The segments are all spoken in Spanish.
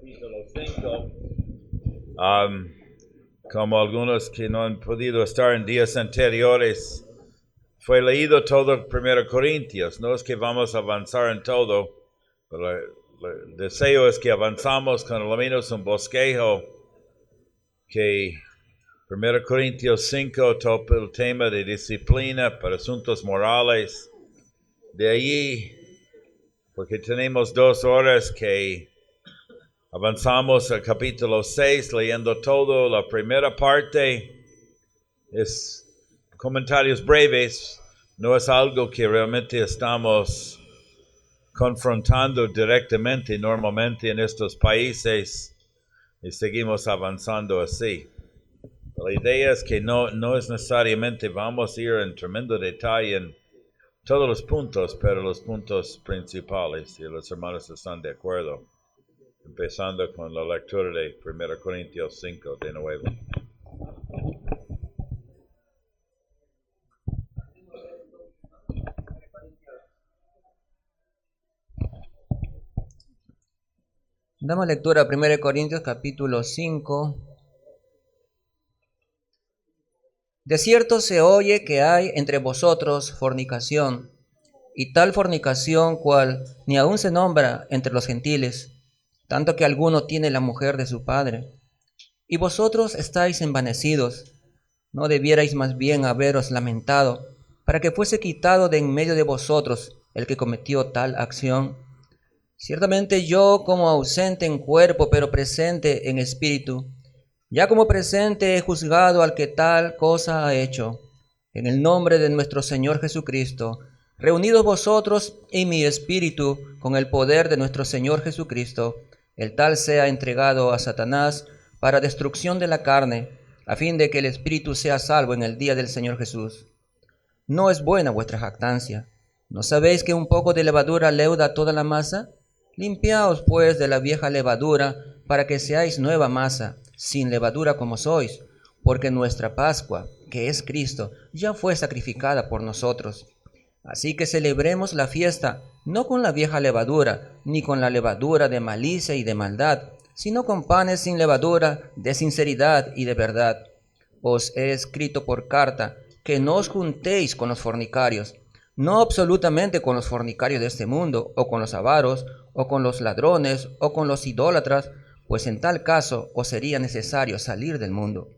capítulo 5. Como algunos que no han podido estar en días anteriores, fue leído todo 1 Corintios. No es que vamos a avanzar en todo, pero el deseo es que avanzamos con al menos un bosquejo que 1 Corintios 5 toca el tema de disciplina para asuntos morales. De allí, porque tenemos 2 horas que avanzamos al capítulo 6 leyendo todo. La primera parte es comentarios breves, no es algo que realmente estamos confrontando directamente normalmente en estos países y seguimos avanzando así. La idea es que no es necesariamente vamos a ir en tremendo detalle en todos los puntos, pero los puntos principales, y los hermanos están de acuerdo. Empezando con la lectura de 1 Corintios 5 de nuevo. Damos lectura a 1 Corintios capítulo 5. De cierto se oye que hay entre vosotros fornicación, y tal fornicación cual ni aun se nombra entre los gentiles, tanto que alguno tiene la mujer de su padre. Y vosotros estáis envanecidos. ¿No debierais más bien haberos lamentado, para que fuese quitado de en medio de vosotros el que cometió tal acción? Ciertamente yo, como ausente en cuerpo, pero presente en espíritu, ya como presente he juzgado al que tal cosa ha hecho. En el nombre de nuestro Señor Jesucristo, reunidos vosotros y mi espíritu con el poder de nuestro Señor Jesucristo, el tal sea entregado a Satanás para destrucción de la carne, a fin de que el espíritu sea salvo en el día del Señor Jesús. No es buena vuestra jactancia. ¿No sabéis que un poco de levadura leuda toda la masa? Limpiaos pues de la vieja levadura, para que seáis nueva masa, sin levadura como sois, porque nuestra Pascua, que es Cristo, ya fue sacrificada por nosotros. Así que celebremos la fiesta, no con la vieja levadura, ni con la levadura de malicia y de maldad, sino con panes sin levadura, de sinceridad y de verdad. Os he escrito por carta que no os juntéis con los fornicarios, no absolutamente con los fornicarios de este mundo, o con los avaros, o con los ladrones, o con los idólatras, pues en tal caso os sería necesario salir del mundo.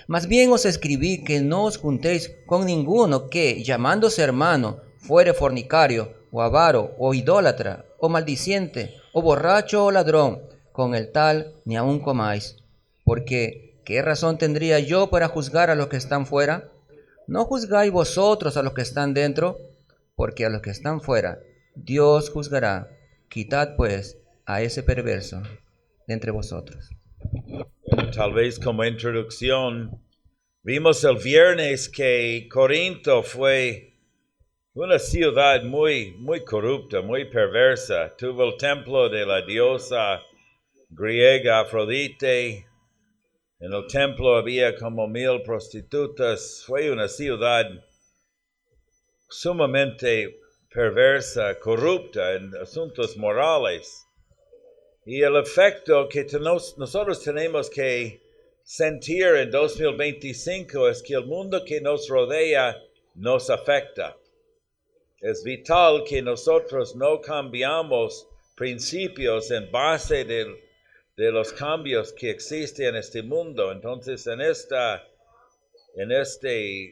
Más bien os escribí que no os juntéis con ninguno que, llamándose hermano, fuere fornicario, o avaro, o idólatra, o maldiciente, o borracho, o ladrón, con el tal ni aun comáis. Porque, ¿qué razón tendría yo para juzgar a los que están fuera? ¿No juzgáis vosotros a los que están dentro? Porque a los que están fuera, Dios juzgará. Quitad pues a ese perverso de entre vosotros. Tal vez como introducción, vimos el viernes que Corinto fue una ciudad muy corrupta, muy perversa. Tuvo el templo de la diosa griega Afrodite. En el templo había como 1000 prostitutas. Fue una ciudad sumamente perversa, corrupta en asuntos morales. Y el efecto que nosotros tenemos que sentir en 2025 es que el mundo que nos rodea nos afecta. Es vital que nosotros no cambiamos principios en base de los cambios que existen en este mundo. Entonces, en esta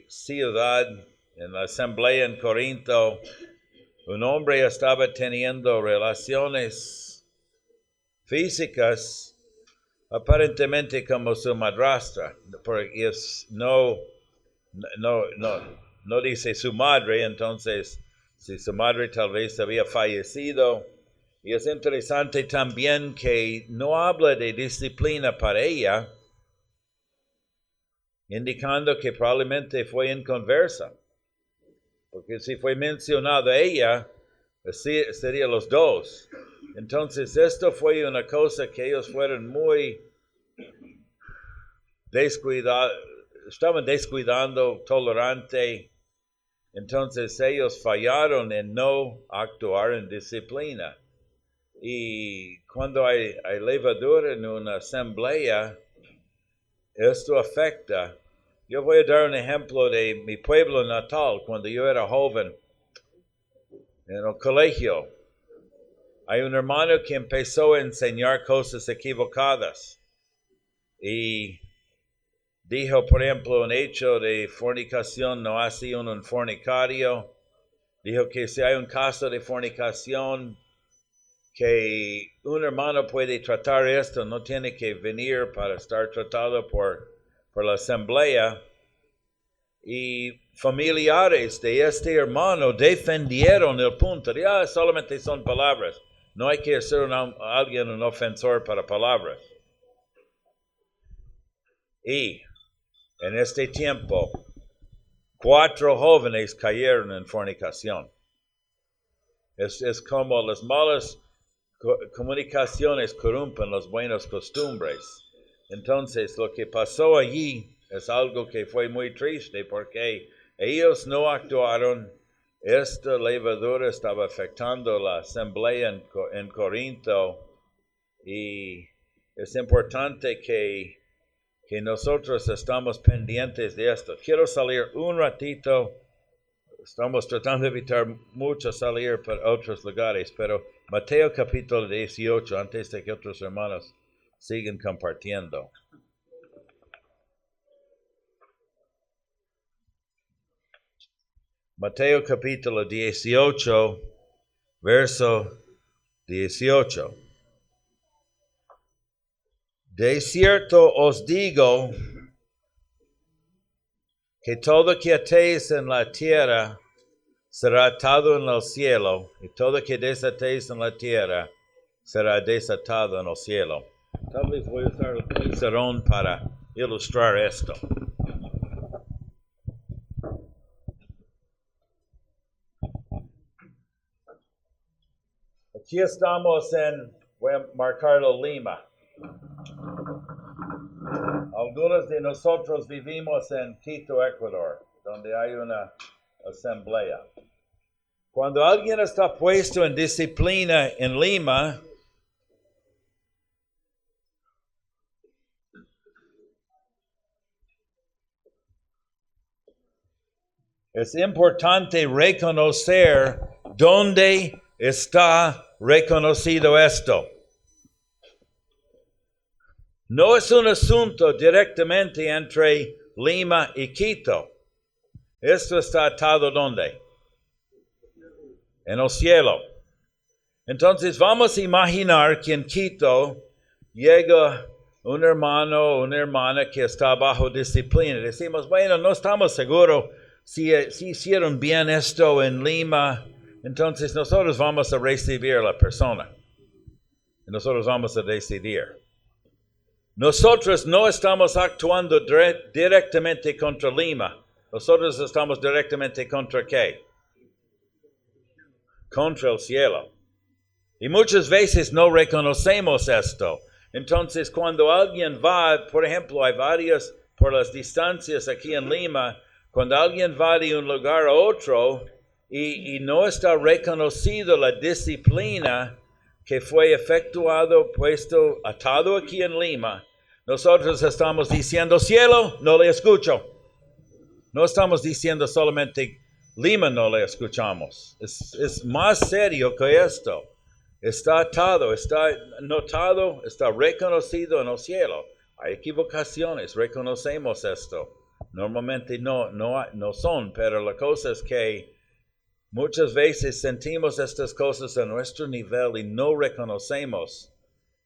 ciudad, en la asamblea en Corinto, un hombre estaba teniendo relaciones físicas aparentemente como su madrastra, porque no dice su madre, entonces si su madre tal vez había fallecido. Y es interesante también que no habla de disciplina para ella, indicando que probablemente fue inconversa. Porque si fue mencionado ella, serían los dos. Entonces esto fue una cosa que ellos fueron muy descuidados, estaban descuidando, tolerante. Entonces ellos fallaron en no actuar en disciplina. Y cuando hay levadura en una asamblea, esto afecta. Yo voy a dar un ejemplo de mi pueblo natal. Cuando yo era joven en el colegio, hay un hermano que empezó a enseñar cosas equivocadas. Y dijo, por ejemplo, un hecho de fornicación no hace uno un fornicario. Dijo que si hay un caso de fornicación, que un hermano puede tratar esto, no tiene que venir para estar tratado por la asamblea. Y familiares de este hermano defendieron el punto de, solamente son palabras. No hay que ser alguien un ofensor para palabras. Y en este tiempo, 4 jóvenes cayeron en fornicación. Es como las malas comunicaciones corrompen las buenas costumbres. Entonces, lo que pasó allí es algo que fue muy triste porque ellos no actuaron. Esta levadura estaba afectando la asamblea en Corinto y es importante que nosotros estamos pendientes de esto. Quiero salir un ratito. Estamos tratando de evitar mucho salir para otros lugares, pero Mateo capítulo 18, antes de que otros hermanos sigan compartiendo. Mateo capítulo 18, verso 18. De cierto os digo que todo que atéis en la tierra será atado en el cielo, y todo que desatéis en la tierra será desatado en el cielo. Tal vez voy a usar el pizarrón para ilustrar esto. Aquí estamos voy a marcarlo Lima. Algunos de nosotros vivimos en Quito, Ecuador, donde hay una asamblea. Cuando alguien está puesto en disciplina en Lima, es importante reconocer dónde está reconocido esto. No es un asunto directamente entre Lima y Quito. Esto está atado ¿dónde? En el cielo. Entonces vamos a imaginar que en Quito llega un hermano o una hermana que está bajo disciplina. Decimos, bueno, no estamos seguros si hicieron bien esto en Lima. Entonces nosotros vamos a recibir a la persona. Y nosotros vamos a decidir. Nosotros no estamos actuando directamente contra Lima. Nosotros estamos directamente contra ¿qué? Contra el cielo. Y muchas veces no reconocemos esto. Entonces, cuando alguien va, por ejemplo, hay varias, por las distancias aquí en Lima, cuando alguien va de un lugar a otro y no está reconocido la disciplina que fue efectuado, puesto, atado aquí en Lima, nosotros estamos diciendo, cielo, no le escucho. No estamos diciendo solamente, Lima no le escuchamos. Es más serio que esto. Está atado, está notado, está reconocido en el cielo. Hay equivocaciones, reconocemos esto. Normalmente no son, pero la cosa es que muchas veces sentimos estas cosas a nuestro nivel y no reconocemos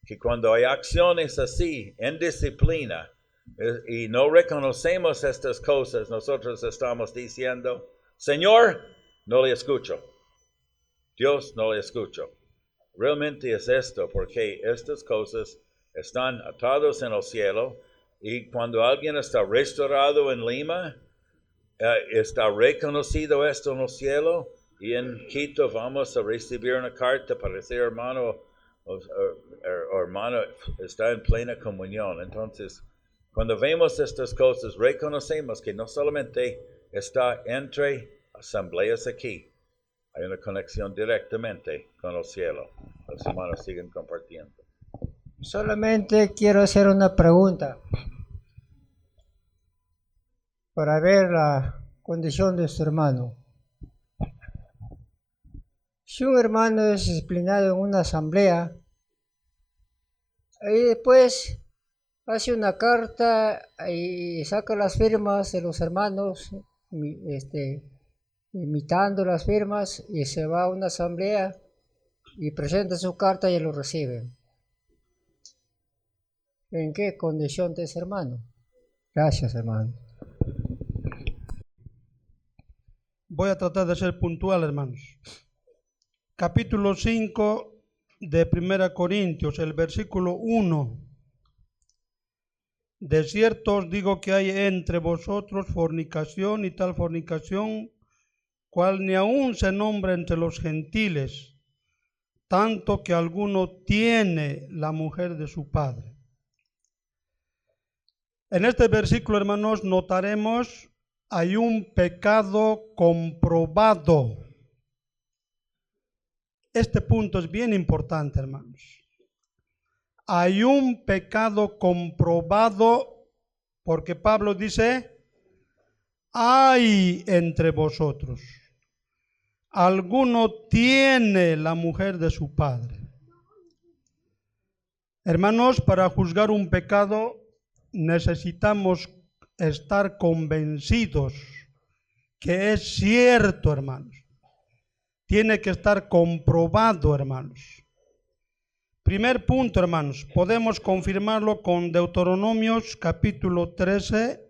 que cuando hay acciones así, en disciplina, y no reconocemos estas cosas, nosotros estamos diciendo, Señor, no le escucho. Dios, no le escucho. Realmente es esto, porque estas cosas están atadas en el cielo, y cuando alguien está restaurado en Lima, está reconocido esto en el cielo, y en Quito vamos a recibir una carta para decir hermano o hermano está en plena comunión. Entonces, cuando vemos estas cosas, reconocemos que no solamente está entre asambleas aquí, hay una conexión directamente con el cielo. Los hermanos siguen compartiendo. Solamente quiero hacer una pregunta para ver la condición de su hermano. Si un hermano es disciplinado en una asamblea y después hace una carta y saca las firmas de los hermanos, imitando las firmas, y se va a una asamblea y presenta su carta y lo reciben, ¿en qué condición de ese hermano? Gracias, hermano. Voy a tratar de ser puntual, hermanos. Capítulo 5 de 1 Corintios, el versículo 1. De cierto os digo que hay entre vosotros fornicación, y tal fornicación, cual ni aun se nombra entre los gentiles, tanto que alguno tiene la mujer de su padre. En este versículo, hermanos, notaremos hay un pecado comprobado. Este punto es bien importante, hermanos. Hay un pecado comprobado, porque Pablo dice, hay entre vosotros. Alguno tiene la mujer de su padre. Hermanos, para juzgar un pecado necesitamos estar convencidos que es cierto, hermanos. Tiene que estar comprobado, hermanos. Primer punto, hermanos, podemos confirmarlo con Deuteronomios capítulo 13.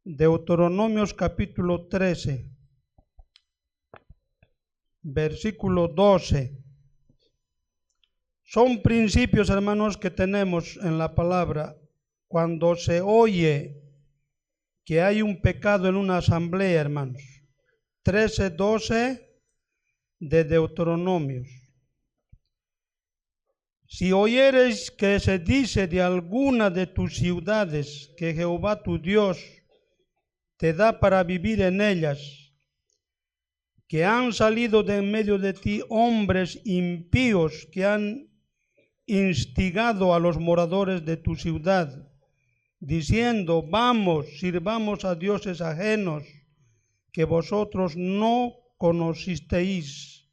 Deuteronomios capítulo 13, versículo 12. Son principios, hermanos, que tenemos en la palabra. Cuando se oye que hay un pecado en una asamblea, hermanos. 13:12 de Deuteronomios. Si oyeres que se dice de alguna de tus ciudades que Jehová tu Dios te da para vivir en ellas, que han salido de en medio de ti hombres impíos que han instigado a los moradores de tu ciudad, diciendo, vamos, sirvamos a dioses ajenos que vosotros no conocisteis.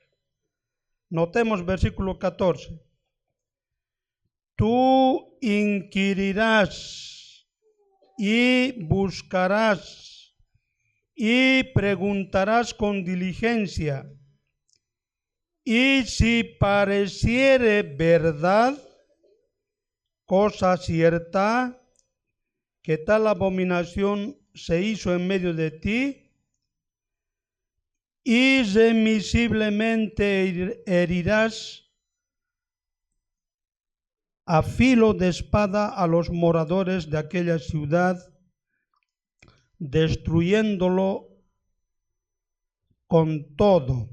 Notemos versículo 14. Tú inquirirás y buscarás y preguntarás con diligencia, y si pareciere verdad, cosa cierta, que tal abominación se hizo en medio de ti, irremisiblemente herirás a filo de espada a los moradores de aquella ciudad, destruyéndolo con todo.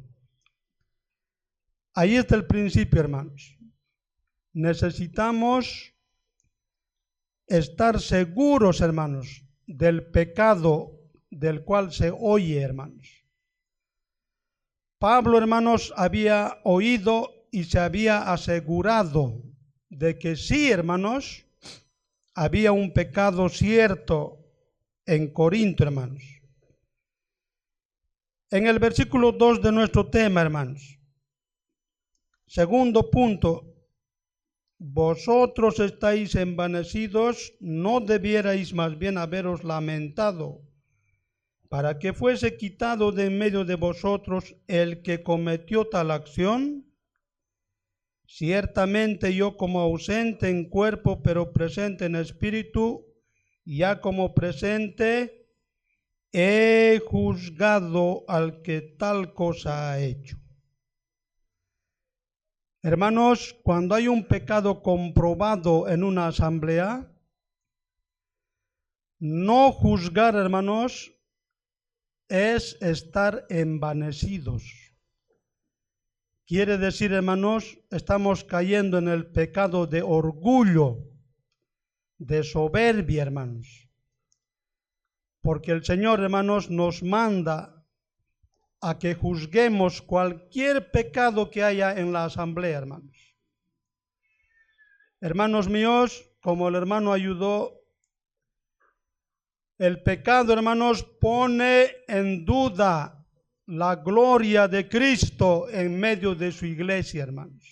Ahí está el principio, hermanos. Necesitamos estar seguros, hermanos, del pecado del cual se oye, hermanos. Pablo, hermanos, había oído y se había asegurado de que sí, hermanos, había un pecado cierto en Corinto, hermanos. En el versículo 2 de nuestro tema, hermanos, segundo punto, vosotros estáis envanecidos, no debierais más bien haberos lamentado, para que fuese quitado de en medio de vosotros el que cometió tal acción. Ciertamente yo, como ausente en cuerpo, pero presente en espíritu, ya como presente, he juzgado al que tal cosa ha hecho. Hermanos, cuando hay un pecado comprobado en una asamblea, no juzgar, hermanos, es estar envanecidos. Quiere decir, hermanos, estamos cayendo en el pecado de orgullo, de soberbia, hermanos. Porque el Señor, hermanos, nos manda a que juzguemos cualquier pecado que haya en la asamblea, hermanos. Hermanos míos, como el hermano ayudó, el pecado, hermanos, pone en duda la gloria de Cristo en medio de su iglesia, hermanos.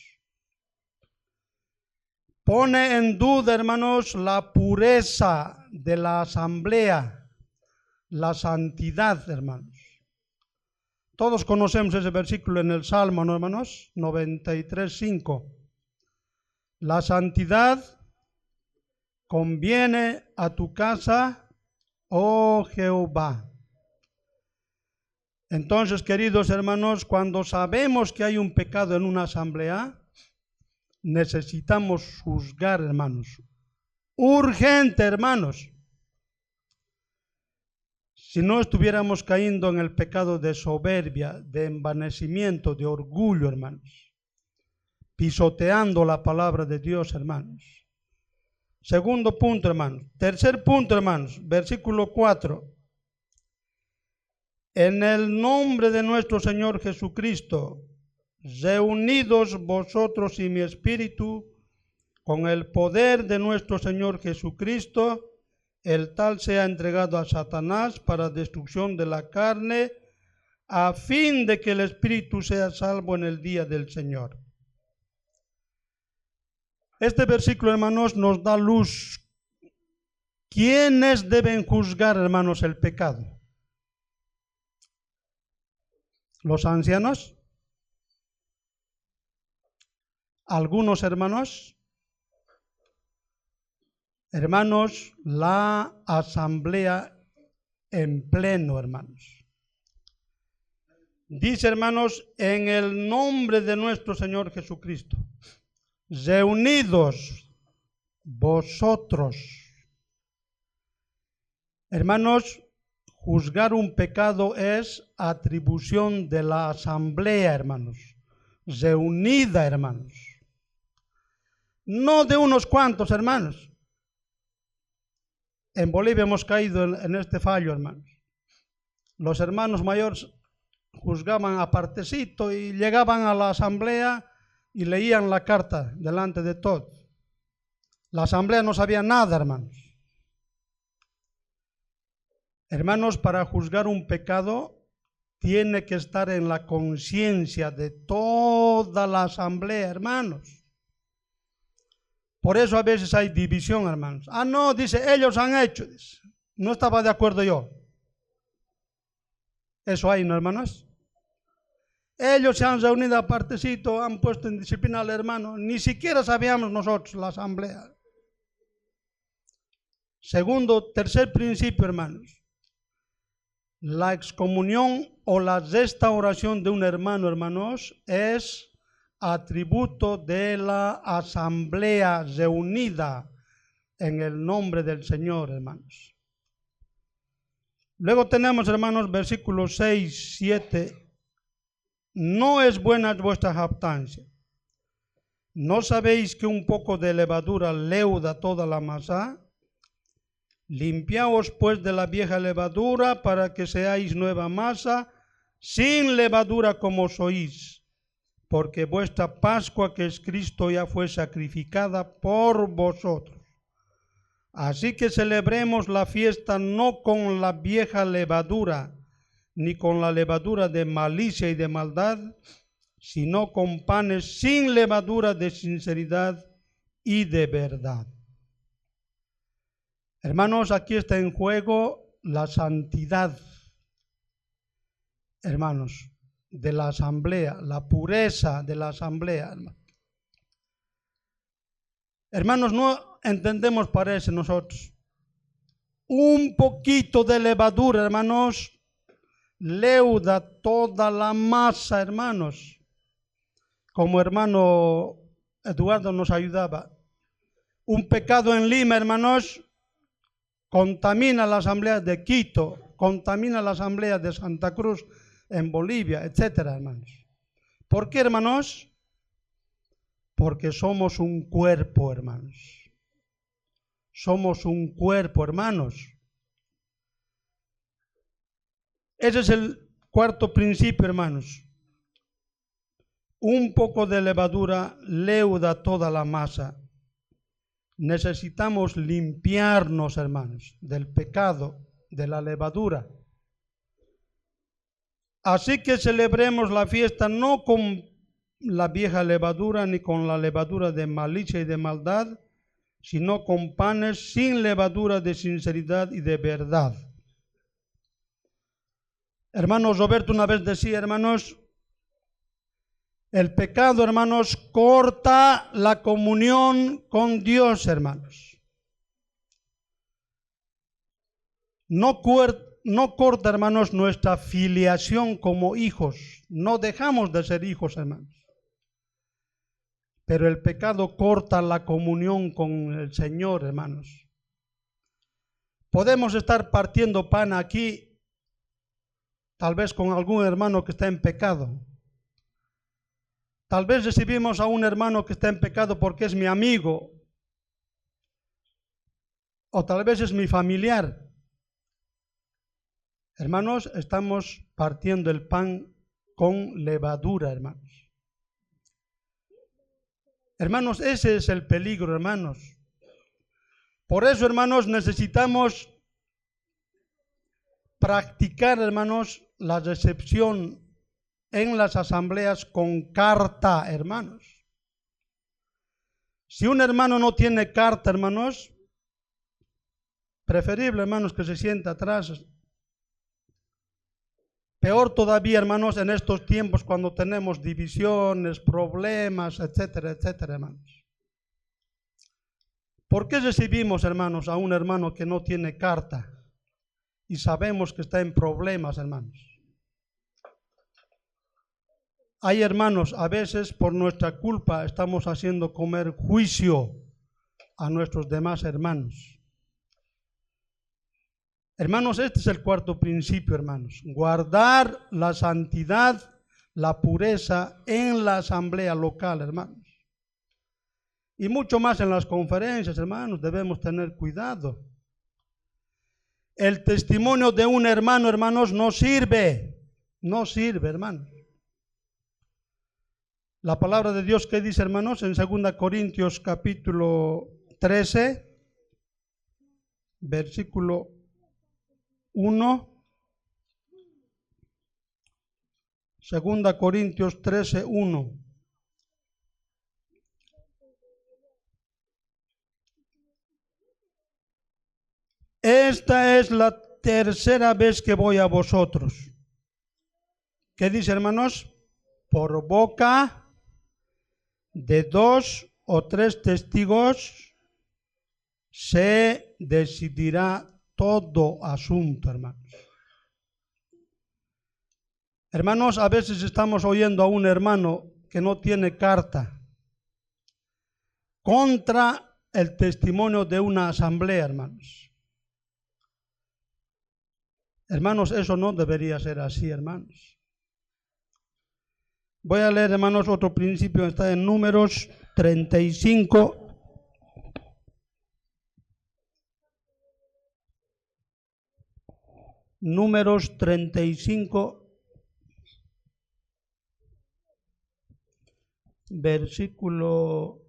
Pone en duda, hermanos, la pureza de la asamblea, la santidad, hermanos. Todos conocemos ese versículo en el Salmo, ¿no, hermanos? 93:5. La santidad conviene a tu casa, oh Jehová. Entonces, queridos hermanos, cuando sabemos que hay un pecado en una asamblea, necesitamos juzgar, hermanos. Urgente, hermanos. Si no estuviéramos cayendo en el pecado de soberbia, de envanecimiento, de orgullo, hermanos, pisoteando la palabra de Dios, hermanos. Segundo punto, hermanos. Tercer punto, hermanos, versículo 4. En el nombre de nuestro Señor Jesucristo, reunidos vosotros y mi espíritu, con el poder de nuestro Señor Jesucristo, el tal sea entregado a Satanás para destrucción de la carne, a fin de que el espíritu sea salvo en el día del Señor. Este versículo, hermanos, nos da luz. ¿Quiénes deben juzgar, hermanos, el pecado? ¿Los ancianos? ¿Algunos hermanos? Hermanos, la asamblea en pleno, hermanos. Dice, hermanos, en el nombre de nuestro Señor Jesucristo, reunidos vosotros. Hermanos, juzgar un pecado es atribución de la asamblea, hermanos, reunida, hermanos. No de unos cuantos, hermanos. En Bolivia hemos caído en este fallo, hermanos. Los hermanos mayores juzgaban apartecito y llegaban a la asamblea y leían la carta delante de todos. La asamblea no sabía nada, hermanos. Hermanos, para juzgar un pecado tiene que estar en la conciencia de toda la asamblea, hermanos. Por eso a veces hay división, hermanos. Ah, no, dice, ellos han hecho. No estaba de acuerdo yo. Eso hay, ¿no, hermanos? Ellos se han reunido apartecito, han puesto en disciplina al hermano. Ni siquiera sabíamos nosotros, la asamblea. Segundo, tercer principio, hermanos. La excomunión o la restauración de un hermano, hermanos, es atributo de la asamblea reunida en el nombre del Señor, hermanos. Luego tenemos, hermanos, versículos 6, 7. No es buena vuestra jactancia. ¿No sabéis que un poco de levadura leuda toda la masa? Limpiaos pues de la vieja levadura para que seáis nueva masa, sin levadura como sois. Porque vuestra Pascua, que es Cristo, ya fue sacrificada por vosotros. Así que celebremos la fiesta no con la vieja levadura, ni con la levadura de malicia y de maldad, sino con panes sin levadura de sinceridad y de verdad. Hermanos, aquí está en juego la santidad, hermanos, de la asamblea, la pureza de la asamblea. Hermanos, no entendemos, parece nosotros, un poquito de levadura, hermanos, leuda toda la masa, hermanos. Como hermano Eduardo nos ayudaba, un pecado en Lima, hermanos, contamina la asamblea de Quito, contamina la asamblea de Santa Cruz en Bolivia, etcétera, hermanos. ¿Por qué, hermanos? Porque somos un cuerpo, hermanos. Somos un cuerpo, hermanos. Ese es el Cuarto principio, hermanos. Un poco de levadura leuda toda la masa. Necesitamos limpiarnos, hermanos, del pecado, de la levadura. Así que celebremos la fiesta no con la vieja levadura ni con la levadura de malicia y de maldad, sino con panes sin levadura de sinceridad y de verdad. Hermanos, Roberto una vez decía, hermanos, el pecado, hermanos, corta la comunión con Dios, hermanos. No corta, hermanos, nuestra filiación como hijos. No dejamos de ser hijos, hermanos. Pero el pecado corta la comunión con el Señor, hermanos. Podemos estar partiendo pan aquí, tal vez con algún hermano que está en pecado. Tal vez recibimos a un hermano que está en pecado porque es mi amigo, o tal vez es mi familiar. Hermanos, estamos partiendo el pan con levadura, hermanos. Hermanos, ese es el peligro, hermanos. Por eso, hermanos, necesitamos practicar, hermanos, la recepción en las asambleas con carta, hermanos. Si un hermano no tiene carta, hermanos, preferible, hermanos, que se sienta atrás. Peor todavía, hermanos, en estos tiempos cuando tenemos divisiones, problemas, etcétera, etcétera, hermanos. ¿Por qué recibimos, hermanos, a un hermano que no tiene carta y sabemos que está en problemas, hermanos? Hay hermanos, a veces por nuestra culpa estamos haciendo comer juicio a nuestros demás hermanos. Hermanos, este es el cuarto principio, hermanos. Guardar la santidad, la pureza en la asamblea local, hermanos. Y mucho más en las conferencias, hermanos, debemos tener cuidado. El testimonio de un hermano, hermanos, no sirve, hermanos. La palabra de Dios, ¿qué dice, hermanos? En 2 Corintios capítulo 13, versículo 1. 2 Corintios 13, 1. Esta es la tercera vez que voy a vosotros. ¿Qué dice, hermanos? Por boca de 2 o 3 testigos se decidirá todo asunto, hermanos. Hermanos, a veces estamos oyendo a un hermano que no tiene carta contra el testimonio de una asamblea, hermanos. Hermanos, eso no debería ser así, hermanos. Voy a leer, hermanos, otro principio, está en Números 35. Números 35, versículo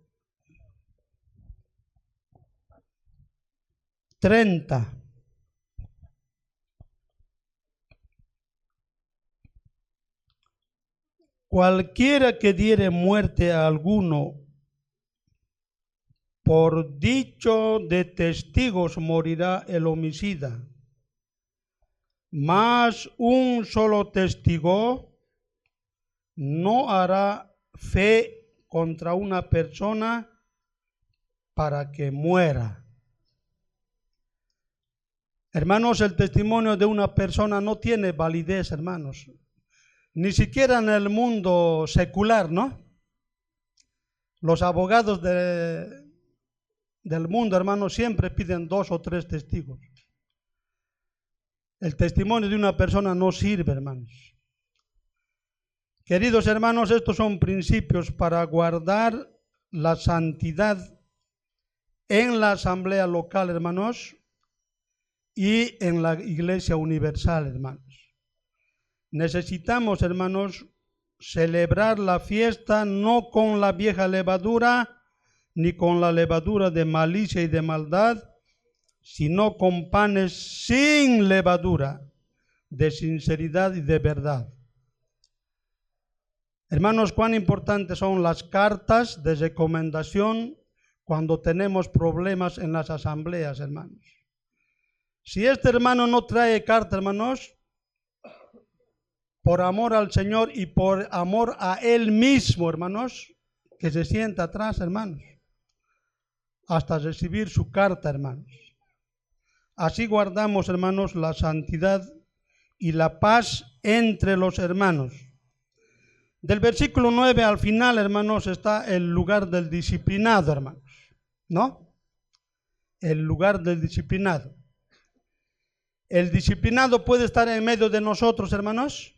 30. Cualquiera que diere muerte a alguno por dicho de testigos morirá el homicida. Mas un solo testigo no hará fe contra una persona para que muera. Hermanos, el testimonio de una persona no tiene validez, hermanos. Ni siquiera en el mundo secular, ¿no? Los abogados del mundo, hermanos, siempre piden 2 o 3 testigos. El testimonio de una persona no sirve, hermanos. Queridos hermanos, estos son principios para guardar la santidad en la asamblea local, hermanos, y en la iglesia universal, hermanos. necesitamos, hermanos, celebrar la fiesta no con la vieja levadura, ni con la levadura de malicia y de maldad, sino con panes sin levadura, de sinceridad y de verdad. Hermanos, cuán importantes son las cartas de recomendación cuando tenemos problemas en las asambleas, hermanos. Si este hermano no trae carta, hermanos, por amor al Señor y por amor a Él mismo, hermanos, que se sienta atrás, hermanos, hasta recibir su carta, hermanos. Así guardamos, hermanos, la santidad y la paz entre los hermanos. Del versículo 9 al final, hermanos, está el lugar del disciplinado, hermanos, ¿no? El lugar del disciplinado. ¿El disciplinado puede estar en medio de nosotros, hermanos?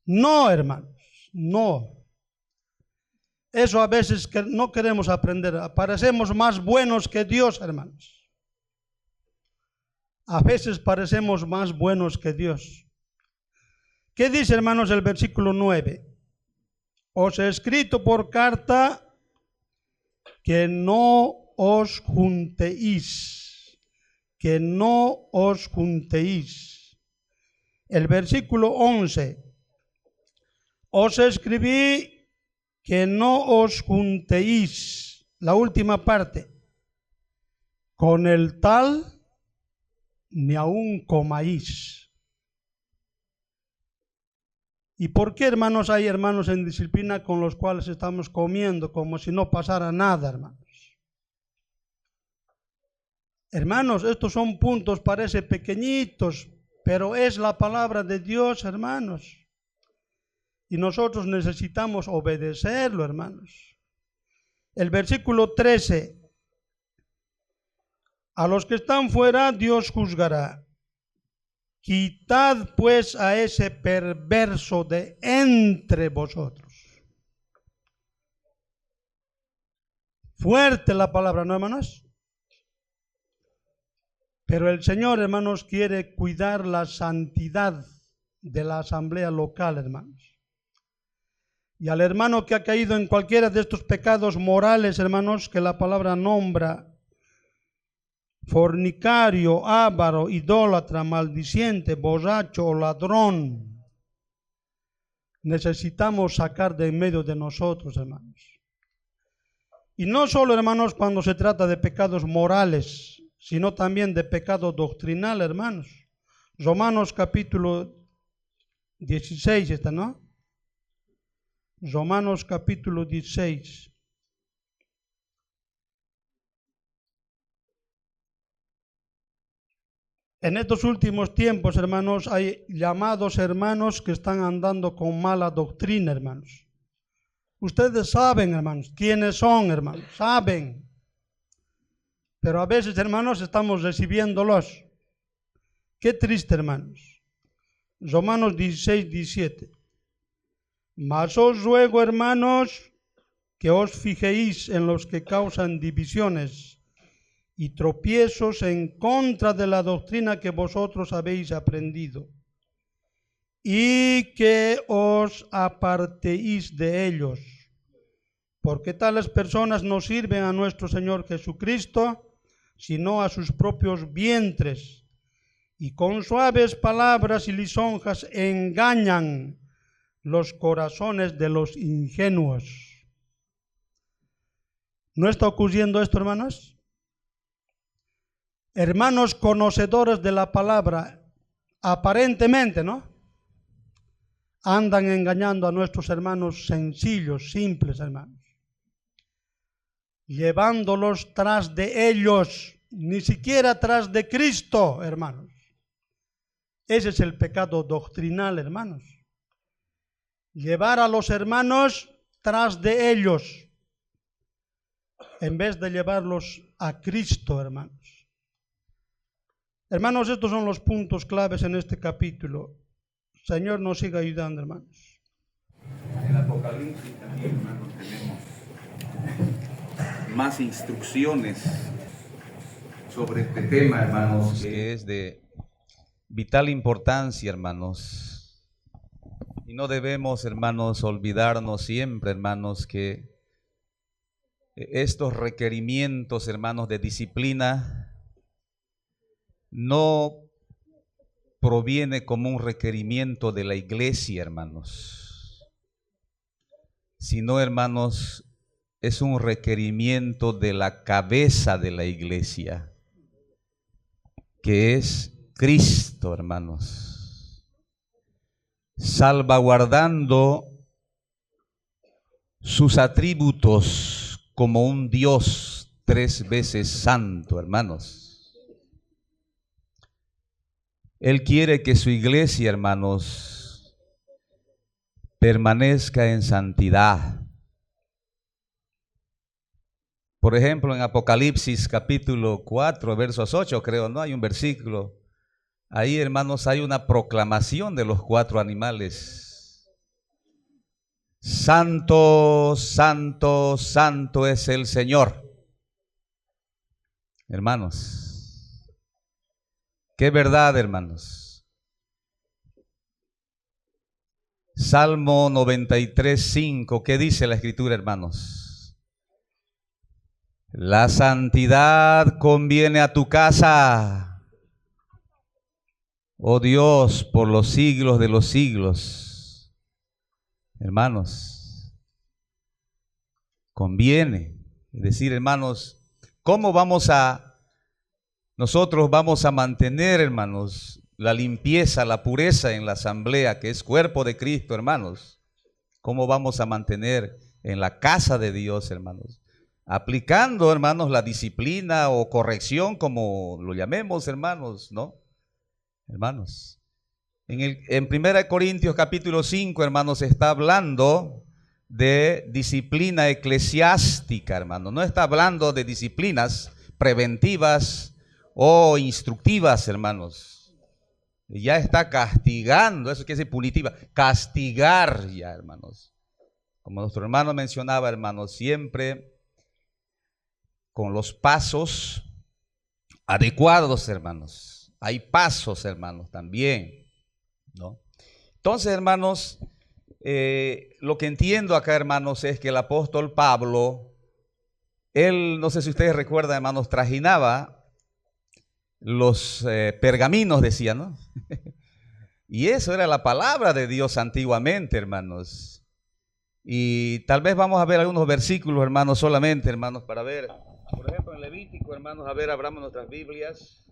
No, hermanos, no. Eso a veces que no queremos aprender. Parecemos más buenos que Dios, hermanos. A veces parecemos más buenos que Dios. ¿Qué dice, hermanos, el versículo 9? Os he escrito por carta que no os juntéis. Que no os juntéis. El versículo 11. Os escribí que no os juntéis. La última parte. Con el tal ni aún comáis. ¿Y por qué, hermanos, hay hermanos en disciplina con los cuales estamos comiendo como si no pasara nada, hermanos? Hermanos, estos son puntos, parece pequeñitos, pero es la palabra de Dios, hermanos. Y nosotros necesitamos obedecerlo, hermanos. El versículo 13. A los que están fuera Dios juzgará. Quitad pues a ese perverso de entre vosotros. Fuerte la palabra, ¿no, hermanos? Pero el Señor, hermanos, quiere cuidar la santidad de la asamblea local, hermanos. Y al hermano que ha caído en cualquiera de estos pecados morales, hermanos, que la palabra nombra, fornicario, avaro, idólatra, maldiciente, borracho o ladrón, necesitamos sacar de en medio de nosotros, hermanos. Y no solo, hermanos, cuando se trata de pecados morales, sino también de pecado doctrinal, hermanos. Romanos capítulo 16 está, ¿no? Romanos capítulo 16. En estos últimos tiempos, hermanos, hay llamados hermanos que están andando con mala doctrina, hermanos. Ustedes saben, hermanos, quiénes son, hermanos, saben. Pero a veces, hermanos, estamos recibiéndolos. Qué triste, hermanos. Romanos 16, 17. Mas os ruego, hermanos, que os fijéis en los que causan divisiones y tropiezos en contra de la doctrina que vosotros habéis aprendido, y que os apartéis de ellos, porque tales personas no sirven a nuestro Señor Jesucristo, sino a sus propios vientres, y con suaves palabras y lisonjas engañan los corazones de los ingenuos. ¿No está ocurriendo esto, hermanos? Hermanos conocedores de la palabra, aparentemente, ¿no? Andan engañando a nuestros hermanos sencillos, simples, hermanos, llevándolos tras de ellos, ni siquiera tras de Cristo, hermanos. Ese es el pecado doctrinal, hermanos. Llevar a los hermanos tras de ellos, en vez de llevarlos a Cristo, hermanos. Hermanos, estos son los puntos claves en este capítulo. Señor nos siga ayudando, hermanos. En Apocalipsis también, hermanos, tenemos más instrucciones sobre este tema, hermanos. Que es de vital importancia, hermanos. Y no debemos, hermanos, olvidarnos siempre, hermanos, que estos requerimientos, hermanos, de disciplina no proviene como un requerimiento de la iglesia, hermanos, sino, hermanos, es un requerimiento de la cabeza de la iglesia, que es Cristo, hermanos, salvaguardando sus atributos como un Dios 3 veces santo, hermanos. Él quiere que su iglesia, hermanos, permanezca en santidad. Por ejemplo, en Apocalipsis capítulo 4, versos 8, creo, ¿no? Hay un versículo. Ahí, hermanos, hay una proclamación de los 4 animales. Santo, santo, santo es el Señor. Hermanos, qué verdad, hermanos. Salmo 93, 5, ¿qué dice la Escritura, hermanos? La santidad conviene a tu casa, oh Dios, por los siglos de los siglos. Hermanos, conviene. Es decir, hermanos, ¿cómo nosotros vamos a mantener, hermanos, la limpieza, la pureza en la asamblea, que es cuerpo de Cristo, hermanos? ¿Cómo vamos a mantener en la casa de Dios, hermanos? Aplicando, hermanos, la disciplina o corrección, como lo llamemos, hermanos, ¿no? Hermanos, en 1 Corintios capítulo 5, hermanos, está hablando de disciplina eclesiástica, hermanos. No está hablando de disciplinas preventivas o instructivas, hermanos. Ya está castigando, eso quiere decir punitiva, castigar ya, hermanos. Como nuestro hermano mencionaba, hermanos, siempre con los pasos adecuados, hermanos. Hay pasos, hermanos, también, ¿no? Entonces, hermanos, lo que entiendo acá, hermanos, es que el apóstol Pablo, él, no sé si ustedes recuerdan, hermanos, trajinaba los pergaminos, decía, ¿no? Y eso era la palabra de Dios antiguamente, hermanos. Y tal vez vamos a ver algunos versículos, hermanos, solamente, hermanos, para ver. Por ejemplo, en Levítico, hermanos, a ver, abramos nuestras Biblias.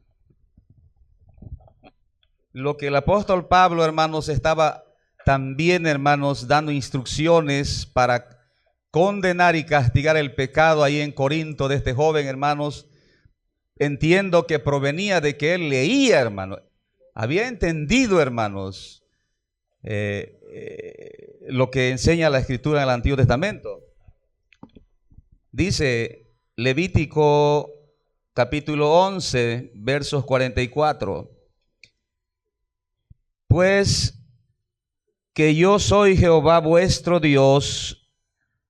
Lo que el apóstol Pablo, hermanos, estaba también, hermanos, dando instrucciones para condenar y castigar el pecado ahí en Corinto de este joven, hermanos. Entiendo que provenía de que él leía, hermanos. Había entendido, hermanos, lo que enseña la Escritura en el Antiguo Testamento. Dice Levítico capítulo 11, versos 44. Pues que yo soy Jehová vuestro Dios,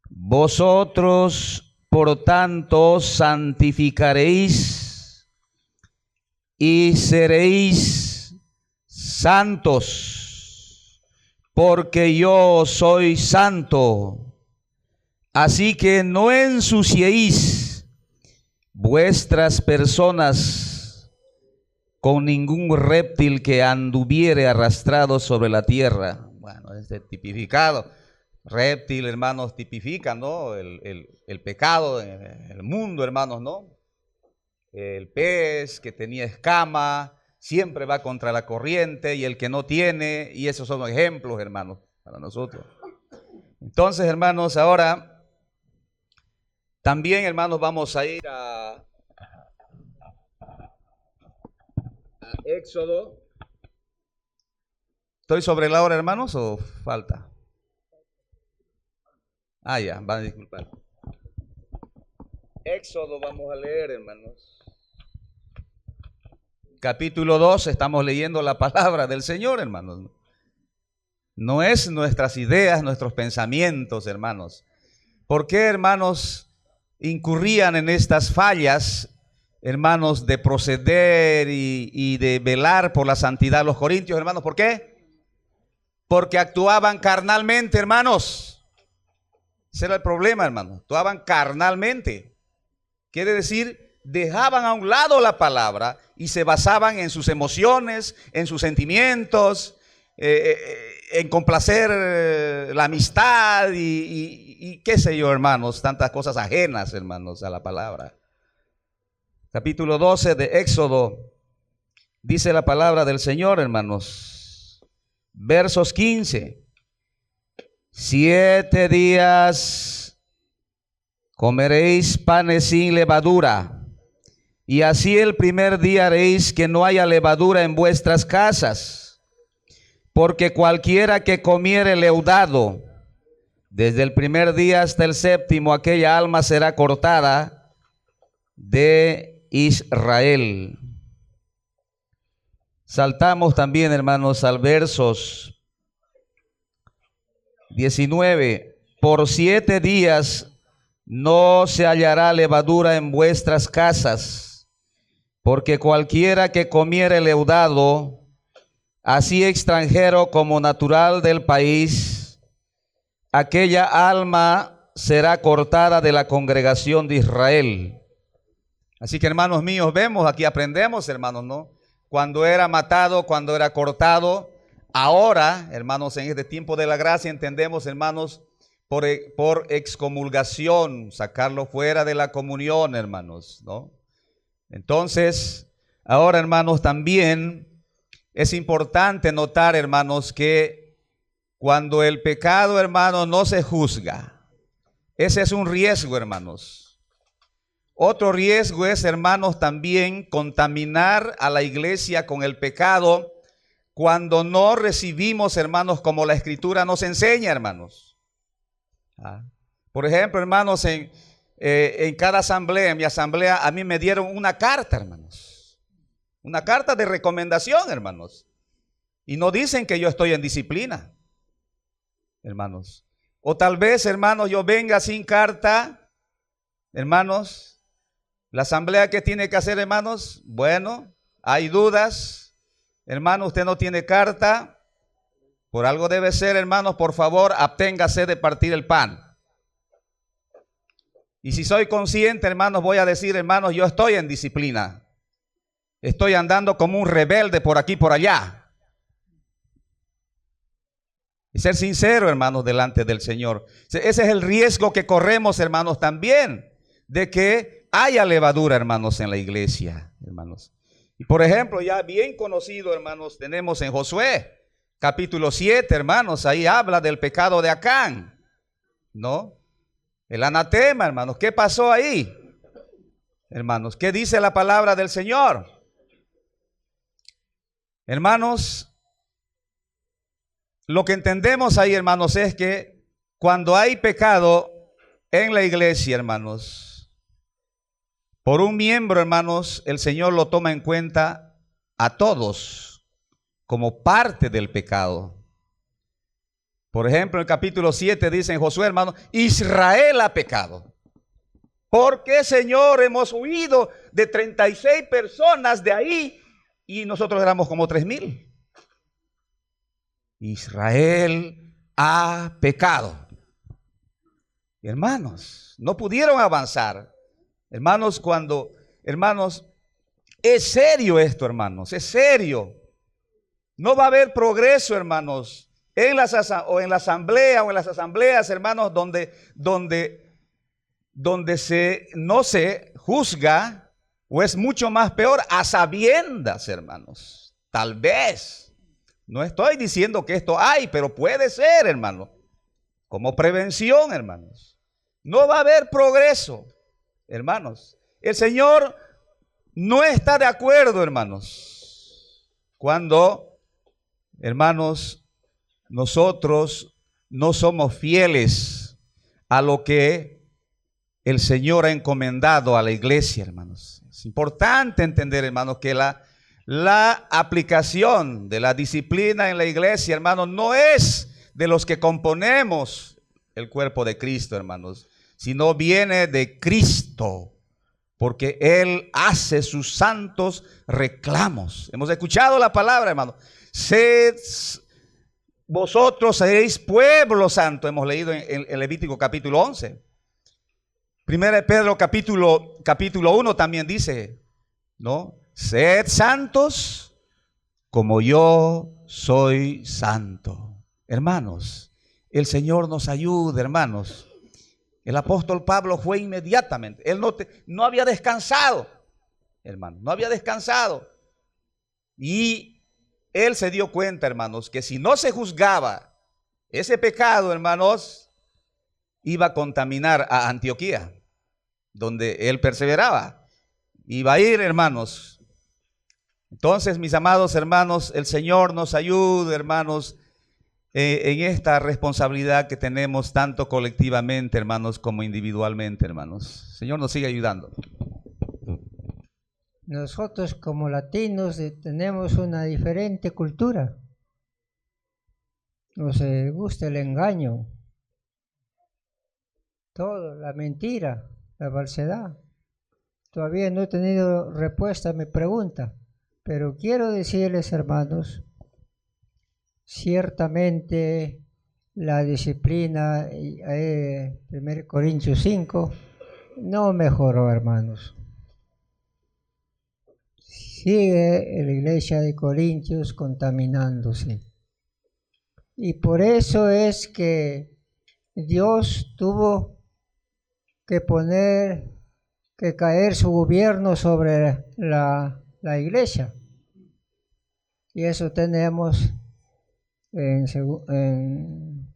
vosotros por tanto santificaréis y seréis santos, porque yo soy santo. Así que no ensuciéis vuestras personas con ningún reptil que anduviere arrastrado sobre la tierra. Bueno, este tipificado. Reptil, hermanos, tipifica, ¿no? El pecado en el mundo, hermanos, ¿no? El pez que tenía escama siempre va contra la corriente, y el que no tiene, y esos son ejemplos, hermanos, para nosotros. Entonces, hermanos, ahora también, hermanos, vamos a ir a Éxodo. ¿Estoy sobre la hora, hermanos, o falta? Ah, ya, van a disculpar. Éxodo vamos a leer, hermanos. Capítulo 2, estamos leyendo la palabra del Señor, hermanos. No es nuestras ideas, nuestros pensamientos, hermanos. ¿Por qué, hermanos, incurrían en estas fallas hermanos, de proceder y de velar por la santidad de los corintios, hermanos. ¿Por qué? Porque actuaban carnalmente, hermanos. Ese era el problema, hermanos. Actuaban carnalmente. Quiere decir, dejaban a un lado la palabra y se basaban en sus emociones, en sus sentimientos, en complacer la amistad y qué sé yo, hermanos, tantas cosas ajenas, hermanos, a la palabra. Capítulo 12 de Éxodo, dice la palabra del Señor, hermanos. Versos 15. 7 días comeréis panes sin levadura, y así el primer día haréis que no haya levadura en vuestras casas, porque cualquiera que comiere leudado, desde el primer día hasta el séptimo, aquella alma será cortada de Israel. Saltamos también, hermanos, al versos 19. Por 7 días no se hallará levadura en vuestras casas, porque cualquiera que comiere leudado, así extranjero como natural del país, aquella alma será cortada de la congregación de Israel. Así que, hermanos míos, vemos aquí, aprendemos, hermanos, ¿no? Cuando era matado, cuando era cortado. Ahora, hermanos, en este tiempo de la gracia entendemos, hermanos, por excomulgación, sacarlo fuera de la comunión, hermanos, ¿no? Entonces, ahora, hermanos, también es importante notar, hermanos, que cuando el pecado, hermanos, no se juzga, ese es un riesgo, hermanos. Otro riesgo es, hermanos, también contaminar a la iglesia con el pecado cuando no recibimos, hermanos, como la Escritura nos enseña, hermanos. Por ejemplo, hermanos, en cada asamblea, en mi asamblea, a mí me dieron una carta, hermanos. Una carta de recomendación, hermanos. Y no dicen que yo estoy en disciplina, hermanos. O tal vez, hermanos, yo venga sin carta, hermanos. La asamblea, ¿qué tiene que hacer, hermanos? Bueno, hay dudas. Hermano, usted no tiene carta. Por algo debe ser, hermanos, por favor, absténgase de partir el pan. Y si soy consciente, hermanos, voy a decir, hermanos, yo estoy en disciplina. Estoy andando como un rebelde por aquí, por allá. Y ser sincero, hermanos, delante del Señor. Ese es el riesgo que corremos, hermanos, también, de que haya levadura, hermanos, en la iglesia, hermanos. Y por ejemplo, ya bien conocido, hermanos, tenemos en Josué, capítulo 7, hermanos, ahí habla del pecado de Acán, ¿no? El anatema, hermanos. ¿Qué pasó ahí? Hermanos, ¿qué dice la palabra del Señor? Hermanos, lo que entendemos ahí, hermanos, es que cuando hay pecado en la iglesia, hermanos, por un miembro, hermanos, el Señor lo toma en cuenta a todos como parte del pecado. Por ejemplo, en el capítulo 7 dice en Josué, hermanos, Israel ha pecado. ¿Por qué, Señor, hemos huido de 36 personas de ahí y nosotros éramos como 3,000? Israel ha pecado. Hermanos, no pudieron avanzar. Hermanos, hermanos, es serio esto, hermanos, es serio. No va a haber progreso, hermanos, en la asamblea o en las asambleas, hermanos, donde no se juzga, o es mucho más peor, a sabiendas, hermanos. Tal vez, no estoy diciendo que esto hay, pero puede ser, hermano, como prevención, hermanos. No va a haber progreso. Hermanos, el Señor no está de acuerdo, hermanos, cuando, hermanos, nosotros no somos fieles a lo que el Señor ha encomendado a la iglesia, hermanos. Es importante entender, hermanos, que la aplicación de la disciplina en la iglesia, hermanos, no es de los que componemos el cuerpo de Cristo, hermanos, sino viene de Cristo, porque Él hace sus santos reclamos. Hemos escuchado la palabra, hermano. Vosotros seréis pueblo santo. Hemos leído en Levítico capítulo 11. Primera de Pedro capítulo 1 también dice, ¿no? Sed santos como yo soy santo. Hermanos, el Señor nos ayude, hermanos. El apóstol Pablo fue inmediatamente. Él no había descansado, hermano, no había descansado. Y él se dio cuenta, hermanos, que si no se juzgaba ese pecado, hermanos, iba a contaminar a Antioquía, donde él perseveraba. Iba a ir, hermanos. Entonces, mis amados hermanos, el Señor nos ayude, hermanos, en esta responsabilidad que tenemos tanto colectivamente, hermanos, como individualmente, hermanos. El Señor nos sigue ayudando. Nosotros como latinos tenemos una diferente cultura. Nos gusta el engaño, todo, la mentira, la falsedad. Todavía no he tenido respuesta a mi pregunta, pero quiero decirles, hermanos, ciertamente la disciplina, 1 Corintios 5, no mejoró, hermanos. Sigue la iglesia de Corintios contaminándose. Y por eso es que Dios tuvo que caer su gobierno sobre la iglesia. Y eso tenemos en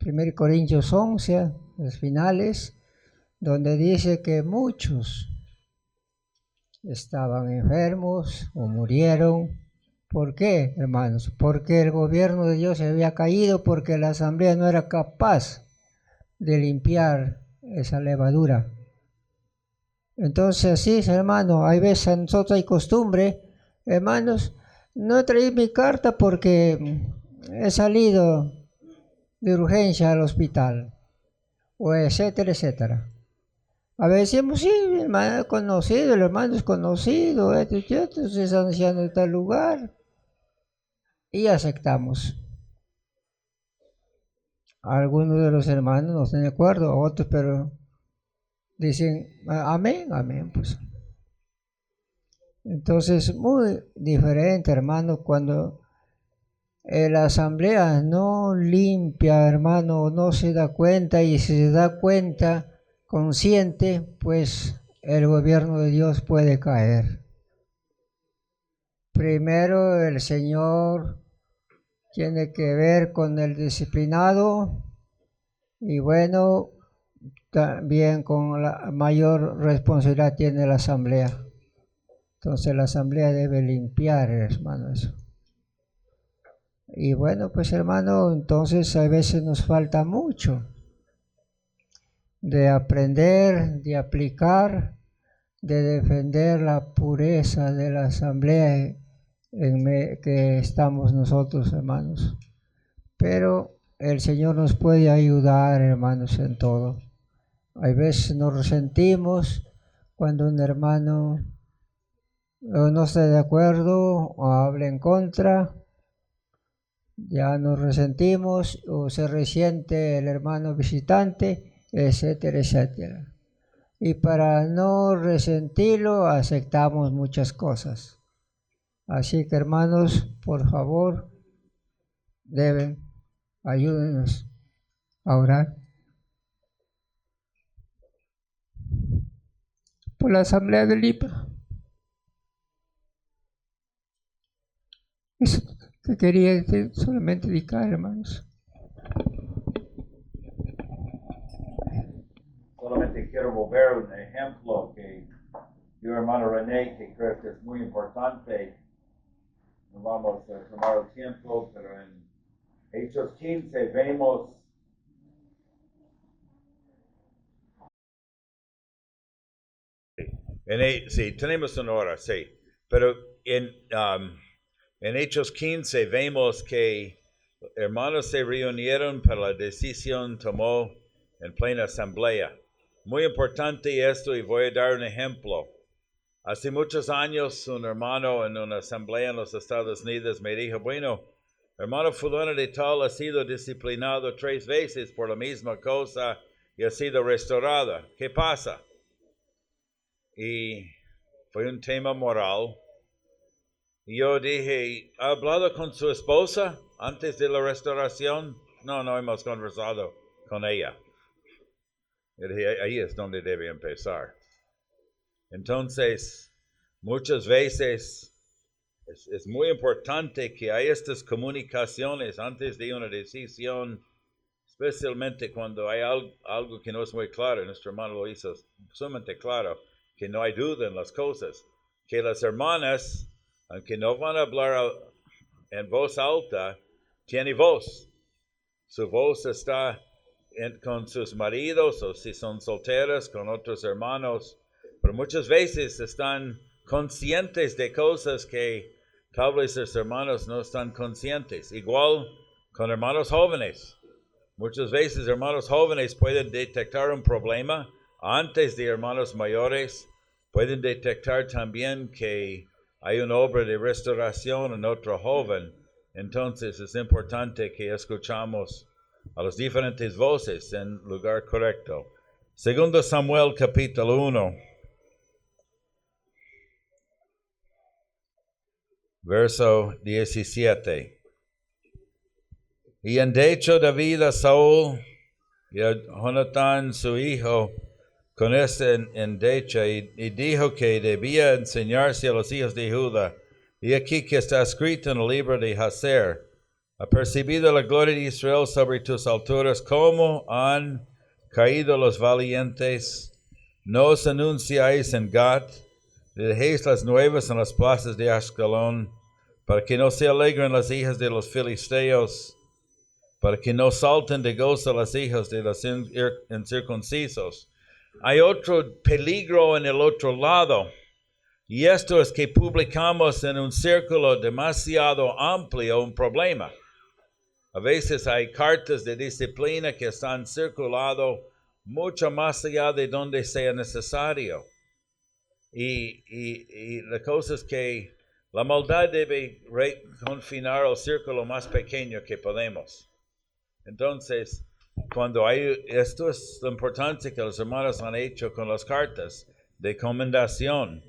1 Corintios 11, los finales, donde dice que muchos estaban enfermos o murieron. ¿Por qué, hermanos? Porque el gobierno de Dios se había caído, porque la asamblea no era capaz de limpiar esa levadura. Entonces, sí, hermano, hay veces a nosotros hay costumbre, hermanos, no he traído mi carta porque he salido de urgencia al hospital, o etcétera, etcétera. A veces decimos, sí, el hermano es conocido, el hermano es conocido, estos es anciano de tal lugar, y aceptamos. Algunos de los hermanos no están de acuerdo, otros, pero dicen, amén, amén, pues. Entonces, muy diferente, hermano, cuando la asamblea no limpia, hermano, no se da cuenta, y si se da cuenta consciente, pues el gobierno de Dios puede caer. Primero, el Señor tiene que ver con el disciplinado, y bueno, también con la mayor responsabilidad tiene la asamblea. Entonces la asamblea debe limpiar, hermano, eso. Y bueno, pues hermano, entonces a veces nos falta mucho de aprender, de aplicar, de defender la pureza de la asamblea en que estamos nosotros, hermanos. Pero el Señor nos puede ayudar, hermanos, en todo. Hay veces nos resentimos cuando un hermano no está de acuerdo o habla en contra. Ya nos resentimos o se resiente el hermano visitante, etcétera, etcétera. Y para no resentirlo, aceptamos muchas cosas. Así que, hermanos, por favor, ayúdenos a orar por la asamblea de Lipa. Eso que quería solamente dedicar, hermanos. Solamente quiero volver un ejemplo que yo, hermano René, que creo que es muy importante. No vamos a tomar el tiempo, pero en Hechos 15 vemos sí, tenemos una hora, sí, pero en Hechos 15 vemos que hermanos se reunieron para la decisión tomó en plena asamblea. Muy importante esto, y voy a dar un ejemplo. Hace muchos años un hermano en una asamblea en los Estados Unidos me dijo, bueno, hermano fulano de tal ha sido disciplinado 3 veces por la misma cosa y ha sido restaurada. ¿Qué pasa? Y fue un tema moral. Y yo dije, ¿ha hablado con su esposa antes de la restauración? No hemos conversado con ella. Y dije, ahí es donde debe empezar. Entonces, muchas veces es muy importante que haya estas comunicaciones antes de una decisión, especialmente cuando hay algo que no es muy claro. Nuestro hermano lo hizo sumamente claro, que no hay duda en las cosas. Que las hermanas, aunque no van a hablar en voz alta, tienen voz. Su voz está con sus maridos, o si son solteras, con otros hermanos. Pero muchas veces están conscientes de cosas que tal vez los hermanos no están conscientes. Igual con hermanos jóvenes. Muchas veces hermanos jóvenes pueden detectar un problema antes de hermanos mayores. Pueden detectar también que hay una obra de restauración en otro joven. Entonces es importante que escuchamos a las diferentes voces en lugar correcto. Segundo Samuel capítulo 1. Verso 17. Y endechó David a Saúl y a Jonatán su hijo con este endecha y dijo que debía enseñarse a los hijos de Judá. Y aquí que está escrito en el libro de Hazer: apercibido la gloria de Israel sobre tus alturas, como han caído los valientes. No os anunciáis en Gat, dejéis las nuevas en las plazas de Ashkelon, para que no se alegren las hijas de los filisteos, para que no salten de gozo las hijas de los incircuncisos. Hay otro peligro en el otro lado, y esto es que publicamos en un círculo demasiado amplio un problema. A veces hay cartas de disciplina que están circulando mucho más allá de donde sea necesario. Y la cosa es que la maldad debe confinar al círculo más pequeño que podemos. Entonces, cuando hay, esto es lo importante que los hermanos han hecho con las cartas de comendación.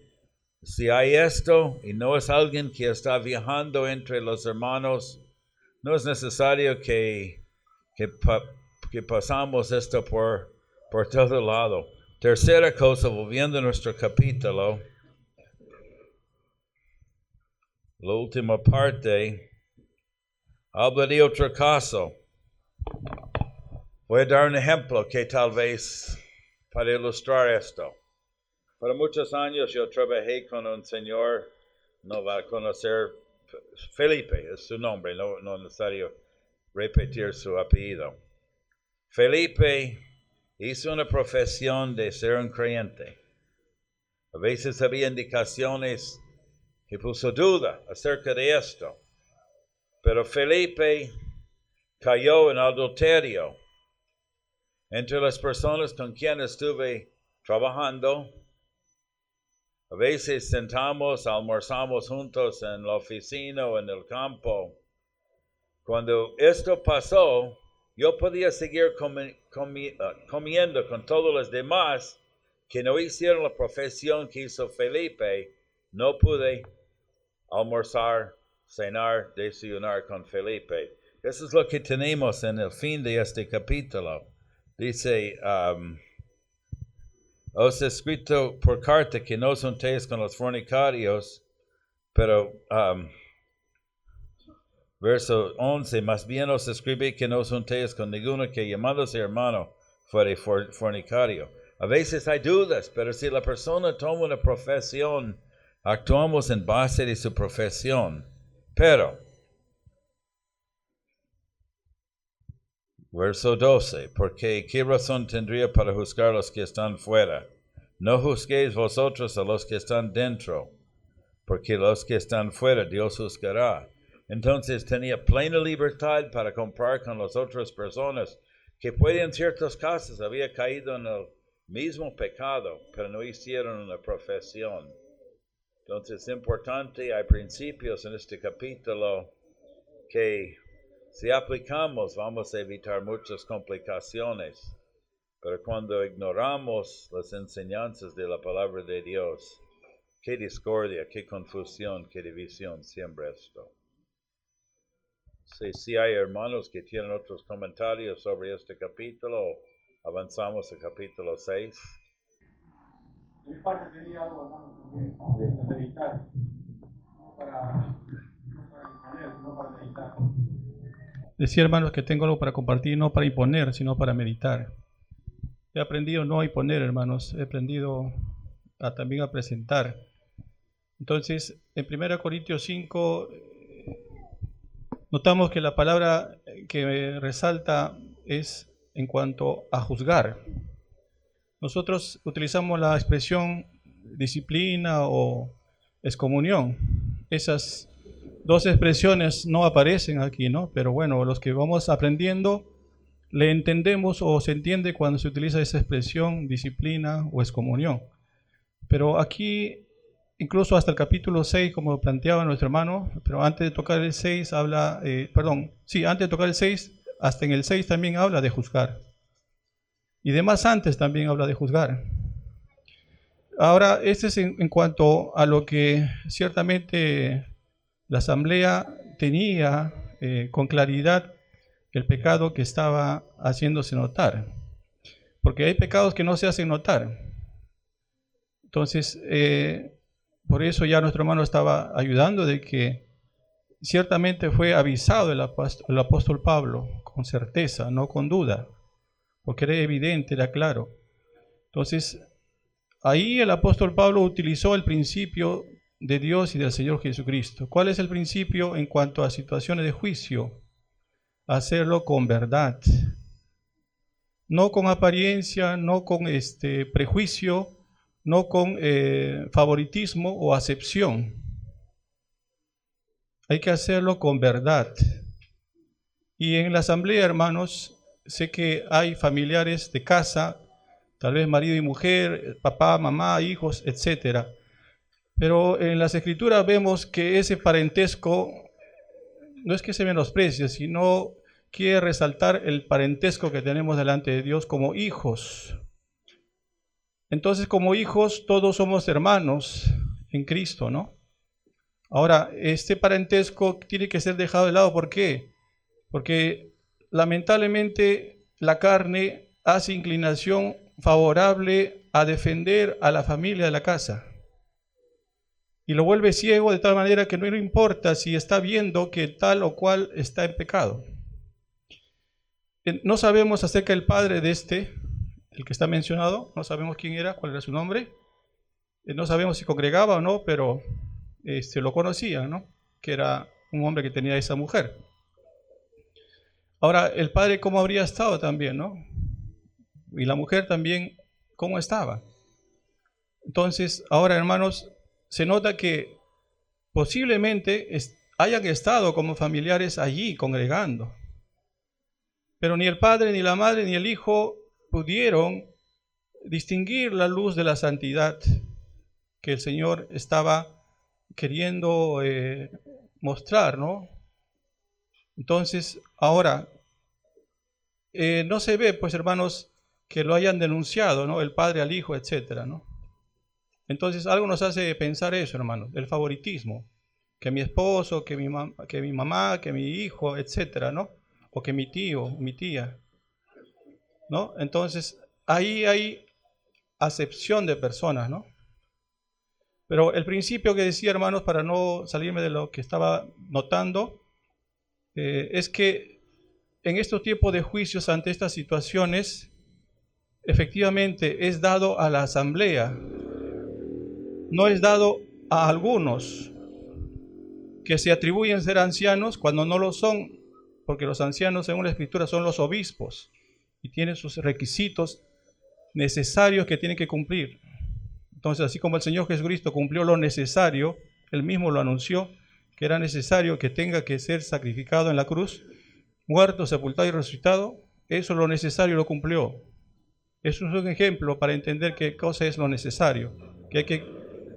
Si hay esto y no es alguien que está viajando entre los hermanos, no es necesario que pasamos esto por todo lado. Tercera cosa, volviendo a nuestro capítulo, la última parte, habla de otro caso. Voy a dar un ejemplo que tal vez para ilustrar esto. Por muchos años yo trabajé con un señor, no va a conocer, Felipe es su nombre, no es necesario repetir su apellido. Felipe hizo una profesión de ser un creyente. A veces había indicaciones que puso duda acerca de esto. Pero Felipe cayó en adulterio. Entre las personas con quienes estuve trabajando, a veces sentamos, almorzamos juntos en la oficina o en el campo. Cuando esto pasó, yo podía seguir comiendo con todos los demás que no hicieron la profesión que hizo Felipe. No pude almorzar, cenar, desayunar con Felipe. Eso es lo que tenemos en el fin de este capítulo. Dice, os he escrito por carta que no os juntéis con los fornicarios, pero verso 11, más bien os escribí que no os juntéis con ninguno que llamándose hermano fuere fornicario. A veces hay dudas, pero si la persona toma una profesión, actuamos en base de su profesión. Pero, verso 12, porque ¿qué razón tendría para juzgar a los que están fuera? No juzguéis vosotros a los que están dentro, porque los que están fuera Dios juzgará. Entonces tenía plena libertad para comprar con las otras personas que pueden en ciertos casos había caído en el mismo pecado, pero no hicieron una profesión. Entonces es importante, hay principios en este capítulo que si aplicamos vamos a evitar muchas complicaciones, pero cuando ignoramos las enseñanzas de la palabra de Dios, qué discordia, qué confusión, qué división siembra esto. Si hay hermanos que tienen otros comentarios sobre este capítulo, avanzamos al capítulo 6. Mi parte tenía algo, hermano, de meditar, no para imponer, sino para meditar. Decía, hermanos, que tengo algo para compartir, no para imponer, sino para meditar. He aprendido no a imponer, hermanos, he aprendido también a presentar. Entonces, en 1 Corintios 5, notamos que la palabra que resalta es en cuanto a juzgar. Nosotros utilizamos la expresión disciplina o excomunión. Esas dos expresiones no aparecen aquí, ¿no? Pero bueno, los que vamos aprendiendo le entendemos o se entiende cuando se utiliza esa expresión disciplina o excomunión. Pero aquí, incluso hasta el capítulo 6, como planteaba nuestro hermano, pero antes de tocar el 6 habla, antes de tocar el 6, hasta en el 6 también habla de juzgar. Y demás antes también habla de juzgar. Ahora, este es en cuanto a lo que ciertamente la asamblea tenía con claridad el pecado que estaba haciéndose notar. Porque hay pecados que no se hacen notar. Entonces, por eso ya nuestro hermano estaba ayudando de que ciertamente fue avisado el apóstol Pablo con certeza, no con duda, porque era evidente, era claro. Entonces, ahí el apóstol Pablo utilizó el principio de Dios y del Señor Jesucristo. ¿Cuál es el principio en cuanto a situaciones de juicio? Hacerlo con verdad, no con apariencia, no con prejuicio, no con favoritismo o acepción. Hay que hacerlo con verdad. Y en la asamblea, hermanos, sé que hay familiares de casa, tal vez marido y mujer, papá, mamá, hijos, etc. Pero en las escrituras vemos que ese parentesco no es que se menosprecie, sino quiere resaltar el parentesco que tenemos delante de Dios como hijos. Entonces, como hijos, todos somos hermanos en Cristo, ¿no? Ahora, este parentesco tiene que ser dejado de lado. ¿Por qué? Porque lamentablemente la carne hace inclinación favorable a defender a la familia de la casa. Y lo vuelve ciego de tal manera que no le importa si está viendo que tal o cual está en pecado. No sabemos acerca del padre de el que está mencionado, no sabemos quién era, cuál era su nombre. No sabemos si congregaba o no, pero lo conocían, ¿no? Que era un hombre que tenía esa mujer. Ahora, el padre cómo habría estado también, ¿no? Y la mujer también, ¿cómo estaba? Entonces, ahora, hermanos, se nota que posiblemente hayan estado como familiares allí congregando. Pero ni el padre, ni la madre, ni el hijo pudieron distinguir la luz de la santidad que el Señor estaba queriendo mostrar, ¿no? Entonces, ahora, no se ve, pues, hermanos, que lo hayan denunciado, ¿no? El padre al hijo, etcétera, ¿no? Entonces, algo nos hace pensar eso, hermanos, el favoritismo, que mi esposo, que mi mamá, que mi hijo, etcétera, ¿no? O que mi tío, mi tía, ¿no? Entonces, ahí hay acepción de personas, ¿no? Pero el principio que decía, hermanos, para no salirme de lo que estaba notando, es que en estos tiempos de juicios ante estas situaciones, efectivamente es dado a la asamblea, no es dado a algunos que se atribuyen ser ancianos cuando no lo son, porque los ancianos según la Escritura son los obispos y tienen sus requisitos necesarios que tienen que cumplir. Entonces, así como el Señor Jesucristo cumplió lo necesario, Él mismo lo anunció, que era necesario que tenga que ser sacrificado en la cruz, muerto, sepultado y resucitado, eso lo necesario lo cumplió. Eso es un ejemplo para entender qué cosa es lo necesario, que hay que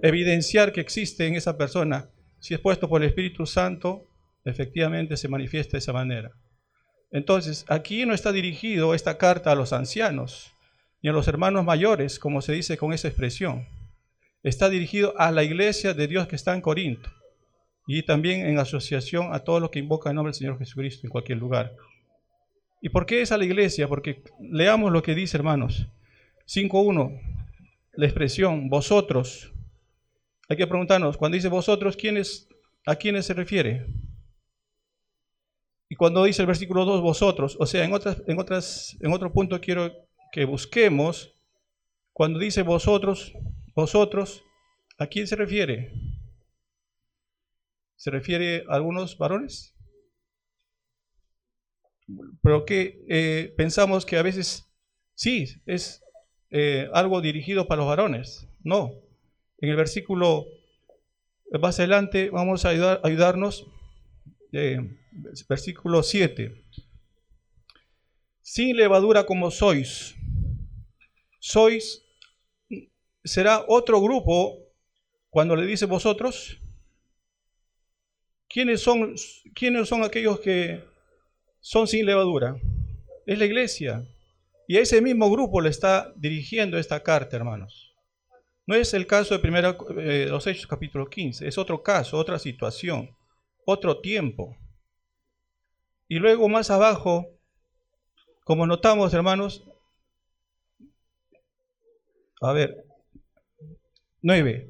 evidenciar que existe en esa persona. Si es puesto por el Espíritu Santo, efectivamente se manifiesta de esa manera. Entonces, aquí no está dirigido esta carta a los ancianos, ni a los hermanos mayores, como se dice con esa expresión. Está dirigido a la iglesia de Dios que está en Corinto, y también en asociación a todos los que invocan el nombre del Señor Jesucristo en cualquier lugar. ¿Y por qué es a la iglesia? Porque leamos lo que dice, hermanos. 5.1, la expresión vosotros. Hay que preguntarnos, cuando dice vosotros, ¿a quiénes se refiere? Y cuando dice el versículo 2, vosotros, o sea, en otro punto quiero que busquemos, cuando dice vosotros, ¿a quién se refiere? ¿Se refiere a algunos varones? Pero que pensamos que a veces sí, es algo dirigido para los varones. No. En el versículo más adelante vamos a ayudarnos. Versículo 7. Sin levadura como sois. Sois será otro grupo cuando le dice vosotros. ¿Quiénes son aquellos que son sin levadura? Es la iglesia. Y a ese mismo grupo le está dirigiendo esta carta, hermanos. No es el caso de los Hechos capítulo 15, es otro caso, otra situación, otro tiempo. Y luego más abajo, como notamos, hermanos, 9.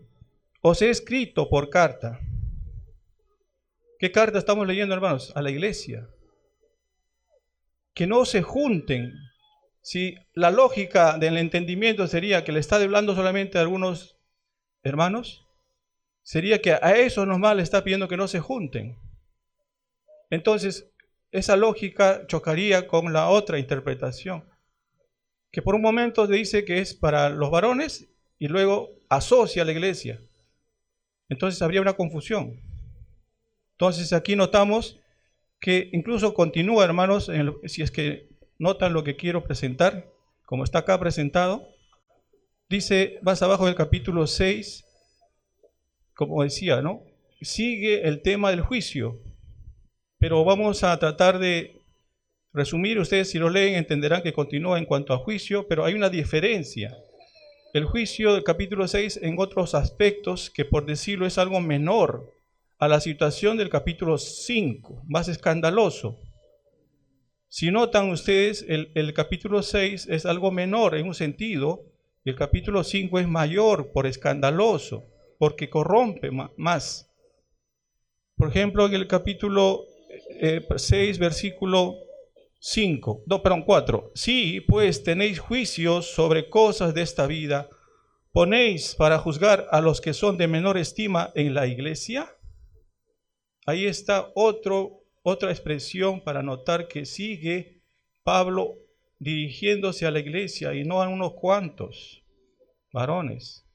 Os he escrito por carta. ¿Qué carta estamos leyendo, hermanos? A la iglesia. Que no se junten. Si la lógica del entendimiento sería que le está hablando solamente a algunos hermanos, sería que a eso nomás le está pidiendo que no se junten. Entonces, esa lógica chocaría con la otra interpretación, que por un momento dice que es para los varones y luego asocia a la iglesia. Entonces habría una confusión. Entonces aquí notamos que incluso continúa, hermanos, si es que notan lo que quiero presentar, como está acá presentado, dice más abajo del capítulo 6, como decía, ¿no? Sigue el tema del juicio, pero vamos a tratar de resumir. Ustedes si lo leen entenderán que continúa en cuanto a juicio, pero hay una diferencia. El juicio del capítulo 6 en otros aspectos, que por decirlo es algo menor a la situación del capítulo 5, más escandaloso. Si notan ustedes, el capítulo 6 es algo menor en un sentido, y el capítulo 5 es mayor por escandaloso, porque corrompe más. Por ejemplo, en el capítulo 6, versículo 4. Sí, pues tenéis juicios sobre cosas de esta vida, ponéis para juzgar a los que son de menor estima en la iglesia. Ahí está otra expresión para notar que sigue Pablo dirigiéndose a la iglesia y no a unos cuantos varones.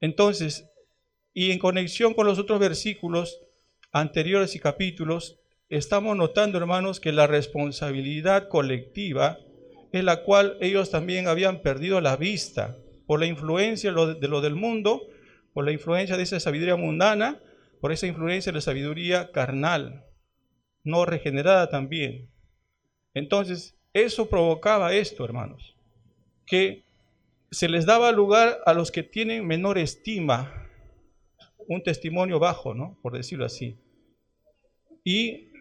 Entonces, y en conexión con los otros versículos anteriores y capítulos, estamos notando, hermanos, que la responsabilidad colectiva es la cual ellos también habían perdido la vista por la influencia de lo del mundo, por la influencia de esa sabiduría mundana, por esa influencia de la sabiduría carnal, no regenerada también. Entonces, eso provocaba esto, hermanos, que se les daba lugar a los que tienen menor estima, un testimonio bajo, ¿no? Por decirlo así. Y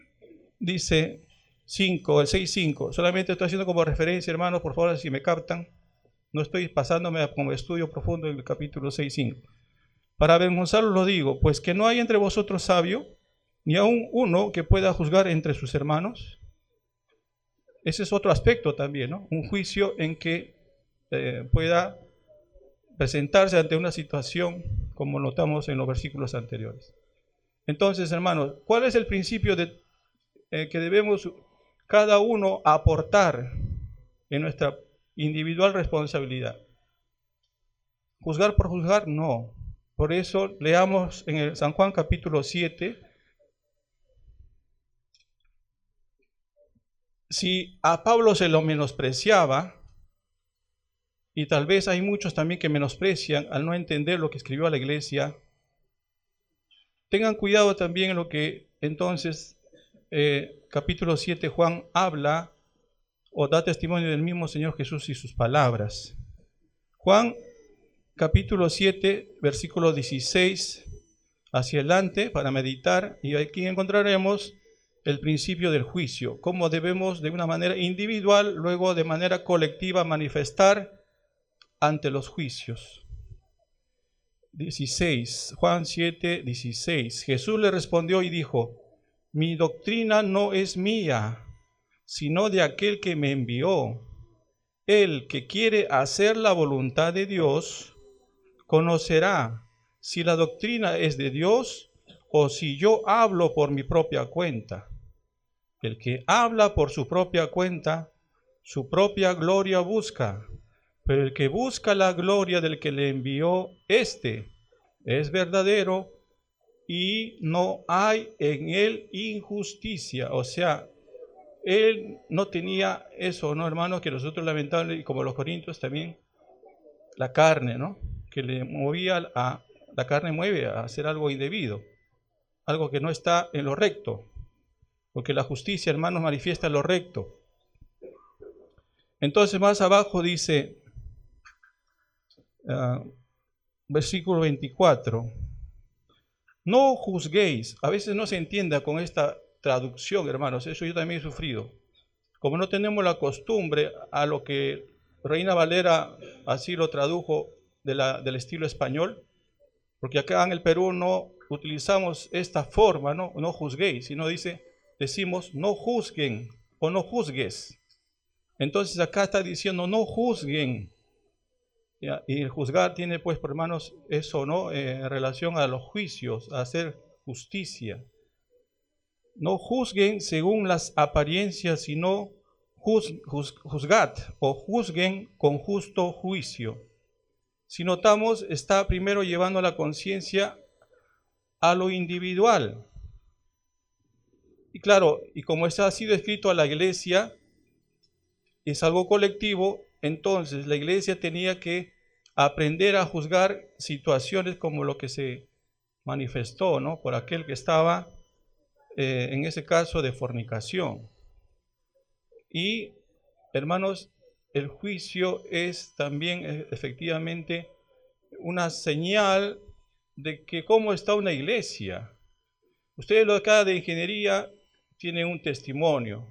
dice el 6.5, solamente estoy haciendo como referencia, hermanos, por favor, si me captan, no estoy pasándome como estudio profundo en el capítulo 6.5. Para avergonzaros lo digo, pues que no hay entre vosotros sabio, ni aun uno que pueda juzgar entre sus hermanos. Ese es otro aspecto también, ¿no? Un juicio en que pueda presentarse ante una situación como notamos en los versículos anteriores. Entonces, hermanos, ¿cuál es el principio que debemos cada uno aportar en nuestra individual responsabilidad? ¿Juzgar por juzgar? No. Por eso leamos en el San Juan capítulo 7. Si a Pablo se lo menospreciaba, Y tal vez hay muchos también que menosprecian al no entender lo que escribió a la iglesia. Tengan cuidado también en lo que entonces capítulo 7 Juan habla o da testimonio del mismo Señor Jesús y sus palabras. Juan capítulo 7 versículo 16 hacia adelante para meditar, y aquí encontraremos el principio del juicio, cómo debemos de una manera individual, luego de manera colectiva manifestar ante los juicios. 16, Juan 7, 16. Jesús le respondió y dijo: mi doctrina no es mía, sino de aquel que me envió. El que quiere hacer la voluntad de Dios, conocerá si la doctrina es de Dios o si yo hablo por mi propia cuenta. El que habla por su propia cuenta, su propia gloria busca, pero el que busca la gloria del que le envió, este es verdadero y no hay en él injusticia. O sea, él no tenía eso, ¿no, hermanos? Que nosotros lamentablemente, y como los corintios también, la carne, ¿no? Que le movía la carne mueve a hacer algo indebido, algo que no está en lo recto, porque la justicia, hermanos, manifiesta lo recto. Entonces más abajo dice, versículo 24, no juzguéis. A veces no se entienda con esta traducción, hermanos, eso yo también he sufrido. Como no tenemos la costumbre a lo que Reina Valera así lo tradujo del estilo español, porque acá en el Perú no utilizamos esta forma, no juzguéis, sino decimos no juzguen o no juzgues. Entonces acá está diciendo no juzguen. ¿Ya? Y el juzgar tiene pues, hermanos, eso, ¿no? En relación a los juicios, a hacer justicia. No juzguen según las apariencias, sino juzgad o juzguen con justo juicio. Si notamos, está primero llevando la conciencia a lo individual. Y claro, y como esto ha sido escrito a la iglesia, es algo colectivo, entonces la iglesia tenía que aprender a juzgar situaciones como lo que se manifestó, ¿no? Por aquel que estaba, en ese caso, de fornicación. Y, hermanos, el juicio es también efectivamente una señal de que cómo está una iglesia. Ustedes lo de acá de ingeniería tienen un testimonio,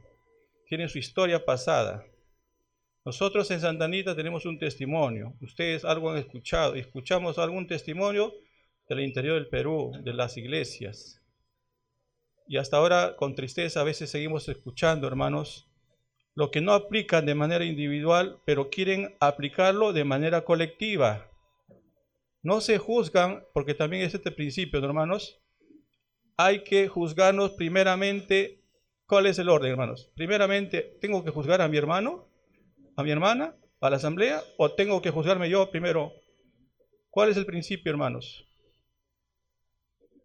tienen su historia pasada. Nosotros en Santa Anita tenemos un testimonio. Ustedes algo han escuchado, escuchamos algún testimonio del interior del Perú, de las iglesias. Y hasta ahora, con tristeza, a veces seguimos escuchando, hermanos, lo que no aplican de manera individual, pero quieren aplicarlo de manera colectiva. No se juzgan, porque también es este principio, ¿no, hermanos? Hay que juzgarnos primeramente. ¿Cuál es el orden, hermanos? Primeramente, ¿tengo que juzgar a mi hermano, a mi hermana, a la asamblea, o tengo que juzgarme yo primero? ¿Cuál es el principio, hermanos?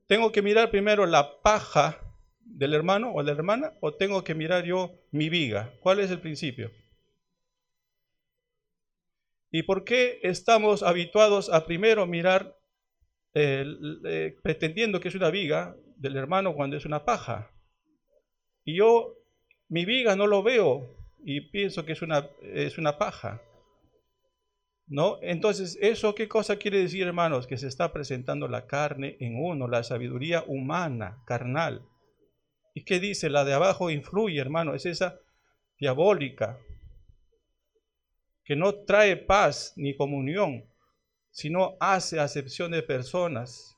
¿Tengo que mirar primero la paja del hermano o de la hermana, o tengo que mirar yo mi viga? ¿Cuál es el principio? ¿Y por qué estamos habituados a primero mirar pretendiendo que es una viga del hermano cuando es una paja? Y yo mi viga no lo veo y pienso que es una paja, ¿no? Entonces, ¿eso qué cosa quiere decir, hermanos? Que se está presentando la carne en uno, la sabiduría humana, carnal. ¿Y qué dice? La de abajo influye, hermano, es esa diabólica, que no trae paz ni comunión, sino hace acepción de personas,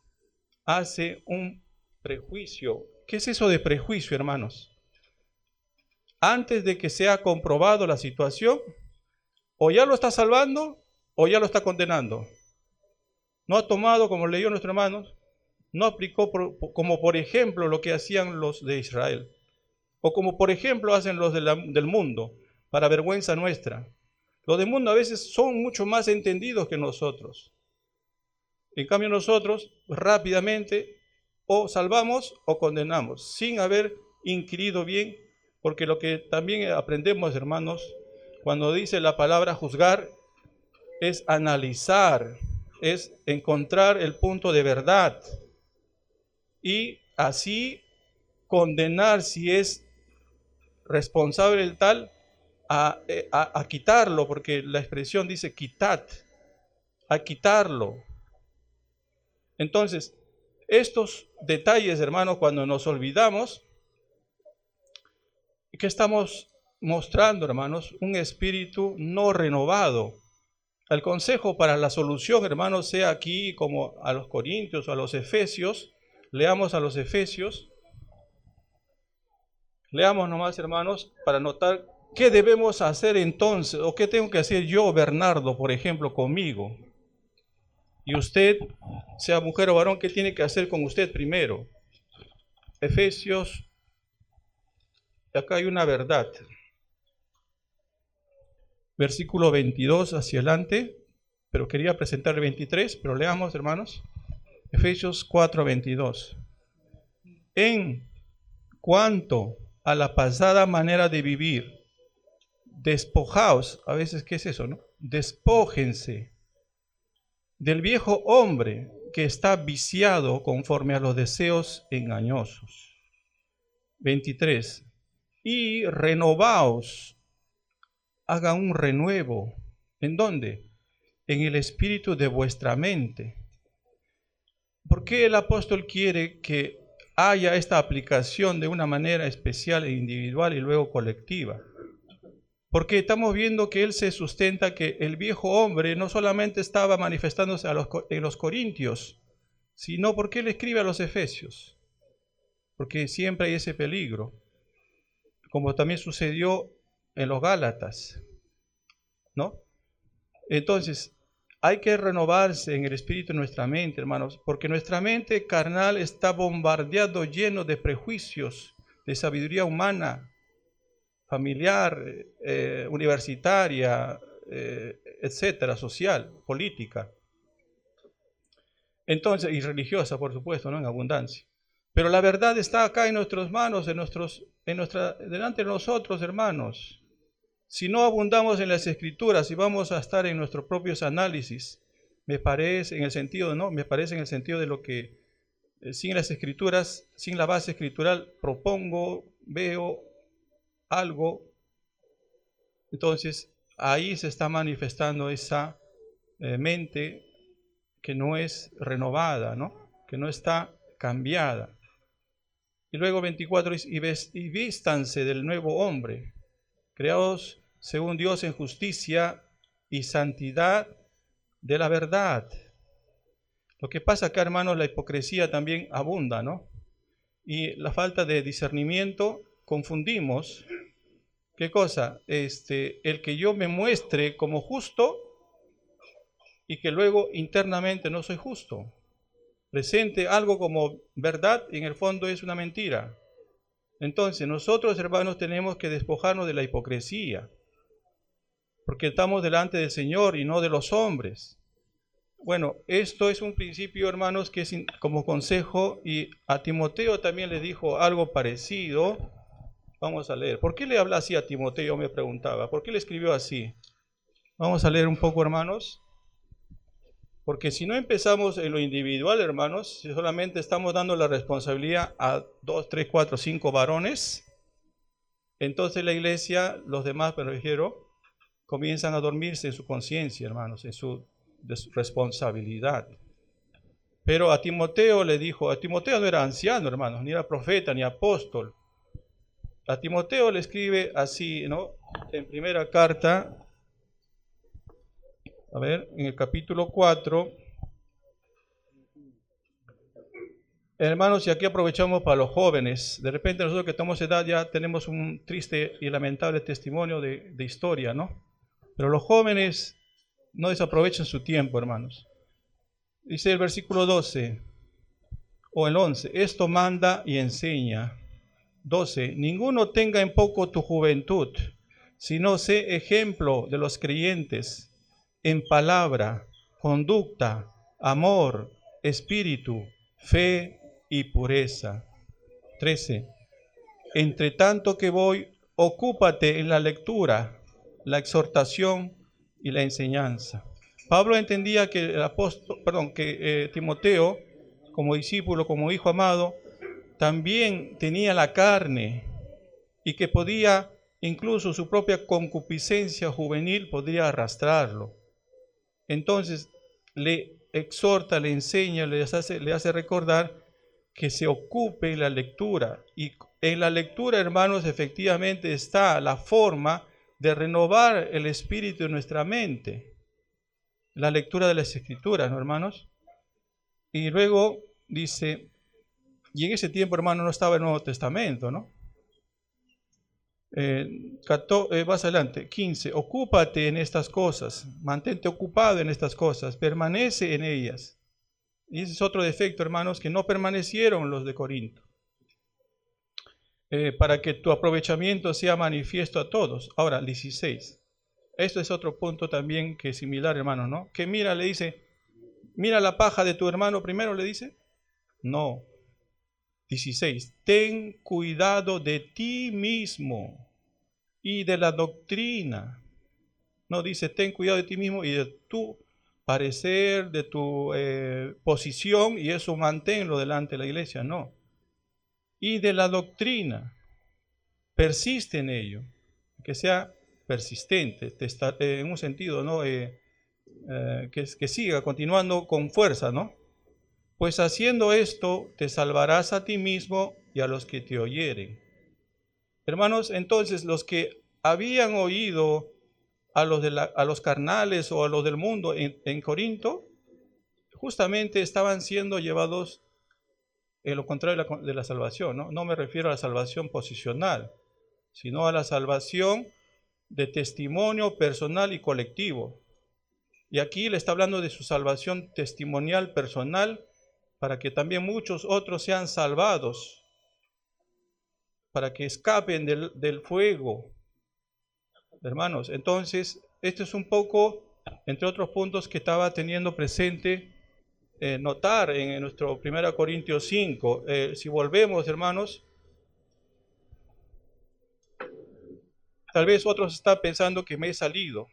hace un prejuicio. ¿Qué es eso de prejuicio, hermanos? Antes de que sea comprobado la situación, o ya lo está salvando o ya lo está condenando. No ha tomado, como leyó nuestro hermano, no aplicó como por ejemplo lo que hacían los de Israel, o como por ejemplo hacen los del mundo, para vergüenza nuestra. Los del mundo a veces son mucho más entendidos que nosotros. En cambio nosotros rápidamente o salvamos o condenamos, sin haber inquirido bien, porque lo que también aprendemos, hermanos, cuando dice la palabra juzgar, es analizar, es encontrar el punto de verdad y así condenar si es responsable el tal a quitarlo, porque la expresión dice quitad, a quitarlo. Entonces, estos detalles, hermanos, cuando nos olvidamos, ¿qué estamos mostrando, hermanos? Un espíritu no renovado. El consejo para la solución, hermanos, sea aquí como a los Corintios o a los Efesios. Leamos a los Efesios. Leamos nomás, hermanos, para notar qué debemos hacer entonces, o qué tengo que hacer yo, Bernardo, por ejemplo, conmigo. Y usted, sea mujer o varón, ¿qué tiene que hacer con usted primero? Efesios, acá hay una verdad. Versículo 22 hacia adelante, pero quería presentar el 23, pero leamos, hermanos. Efesios 4:22. En cuanto a la pasada manera de vivir, despojaos, a veces, ¿qué es eso, no? Despójense del viejo hombre que está viciado conforme a los deseos engañosos. 23. Y renovaos, haga un renuevo. ¿En dónde? En el espíritu de vuestra mente. ¿Por qué el apóstol quiere que haya esta aplicación de una manera especial e individual y luego colectiva? Porque estamos viendo que él se sustenta que el viejo hombre no solamente estaba manifestándose en los Corintios, sino porque él escribe a los Efesios. Porque siempre hay ese peligro, como también sucedió en los Gálatas, ¿no? Entonces, hay que renovarse en el espíritu de nuestra mente, hermanos, porque nuestra mente carnal está bombardeado, lleno de prejuicios, de sabiduría humana, familiar, universitaria, etcétera, social, política. Entonces, y religiosa, por supuesto, ¿no? En abundancia. Pero la verdad está acá en nuestras manos, delante de nosotros, hermanos. Si no abundamos en las escrituras y vamos a estar en nuestros propios análisis, me parece en el sentido de lo que sin las escrituras, sin la base escritural, propongo, veo algo, entonces ahí se está manifestando esa mente que no es renovada, ¿no? Que no está cambiada. Y luego 24 dice, y vístanse del nuevo hombre, creados según Dios en justicia y santidad de la verdad. Lo que pasa acá, hermanos, la hipocresía también abunda, ¿no? Y la falta de discernimiento, confundimos, ¿qué cosa? El que yo me muestre como justo y que luego internamente no soy justo. Presente algo como verdad y en el fondo es una mentira. Entonces nosotros, hermanos, tenemos que despojarnos de la hipocresía, porque estamos delante del Señor y no de los hombres. Bueno, esto es un principio, hermanos, que es como consejo, y a Timoteo también le dijo algo parecido. Vamos a leer. ¿Por qué le habla así a Timoteo? Me preguntaba. ¿Por qué le escribió así? Vamos a leer un poco, hermanos. Porque si no empezamos en lo individual, hermanos, si solamente estamos dando la responsabilidad a 2, 3, 4, 5 varones, entonces la iglesia, los demás, me refiero, comienzan a dormirse en su conciencia, hermanos, en su responsabilidad. Pero a Timoteo le dijo, a Timoteo no era anciano, hermanos, ni era profeta, ni apóstol. A Timoteo le escribe así, ¿no? En primera carta, a ver, en el capítulo 4, hermanos, y aquí aprovechamos para los jóvenes. De repente nosotros que estamos en edad ya tenemos un triste y lamentable testimonio de historia, ¿no? Pero los jóvenes no desaprovechen su tiempo, hermanos. Dice el versículo 12 o el 11, esto manda y enseña. 12, ninguno tenga en poco tu juventud, sino sé ejemplo de los creyentes en palabra, conducta, amor, espíritu, fe y pureza. 13, entre tanto que voy, ocúpate en la lectura, la exhortación y la enseñanza. Pablo entendía que el apóstol, que Timoteo, como discípulo, como hijo amado, también tenía la carne y que podía, incluso su propia concupiscencia juvenil podría arrastrarlo. Entonces le exhorta, le enseña, le hace recordar que se ocupe en la lectura. Y en la lectura, hermanos, efectivamente está la forma de renovar el espíritu de nuestra mente. La lectura de las Escrituras, ¿no, hermanos? Y luego dice, y en ese tiempo, hermano, no estaba el Nuevo Testamento, ¿no? Más adelante, 15, ocúpate en estas cosas, mantente ocupado en estas cosas, permanece en ellas. Y ese es otro defecto, hermanos, que no permanecieron los de Corinto. Para que tu aprovechamiento sea manifiesto a todos. Ahora, 16. Esto es otro punto también que es similar, hermanos, ¿no? Que mira, le dice, mira la paja de tu hermano primero, le dice. No. 16. Ten cuidado de ti mismo y de la doctrina. No dice, ten cuidado de ti mismo y de tu parecer, de tu posición, y eso manténlo delante de la iglesia. No. Y de la doctrina. Persiste en ello. Que sea persistente, en un sentido, ¿no? Que siga continuando con fuerza, ¿no? Pues haciendo esto te salvarás a ti mismo y a los que te oyeren. Hermanos, entonces los que habían oído a los carnales o a los del mundo en Corinto, justamente estaban siendo llevados en lo contrario de la salvación, ¿no? No me refiero a la salvación posicional, sino a la salvación de testimonio personal y colectivo. Y aquí le está hablando de su salvación testimonial personal, para que también muchos otros sean salvados, para que escapen del fuego. Hermanos, entonces, esto es un poco, entre otros puntos que estaba teniendo presente, notar en nuestro 1 Corintios 5. Si volvemos, hermanos, tal vez otros están pensando que me he salido.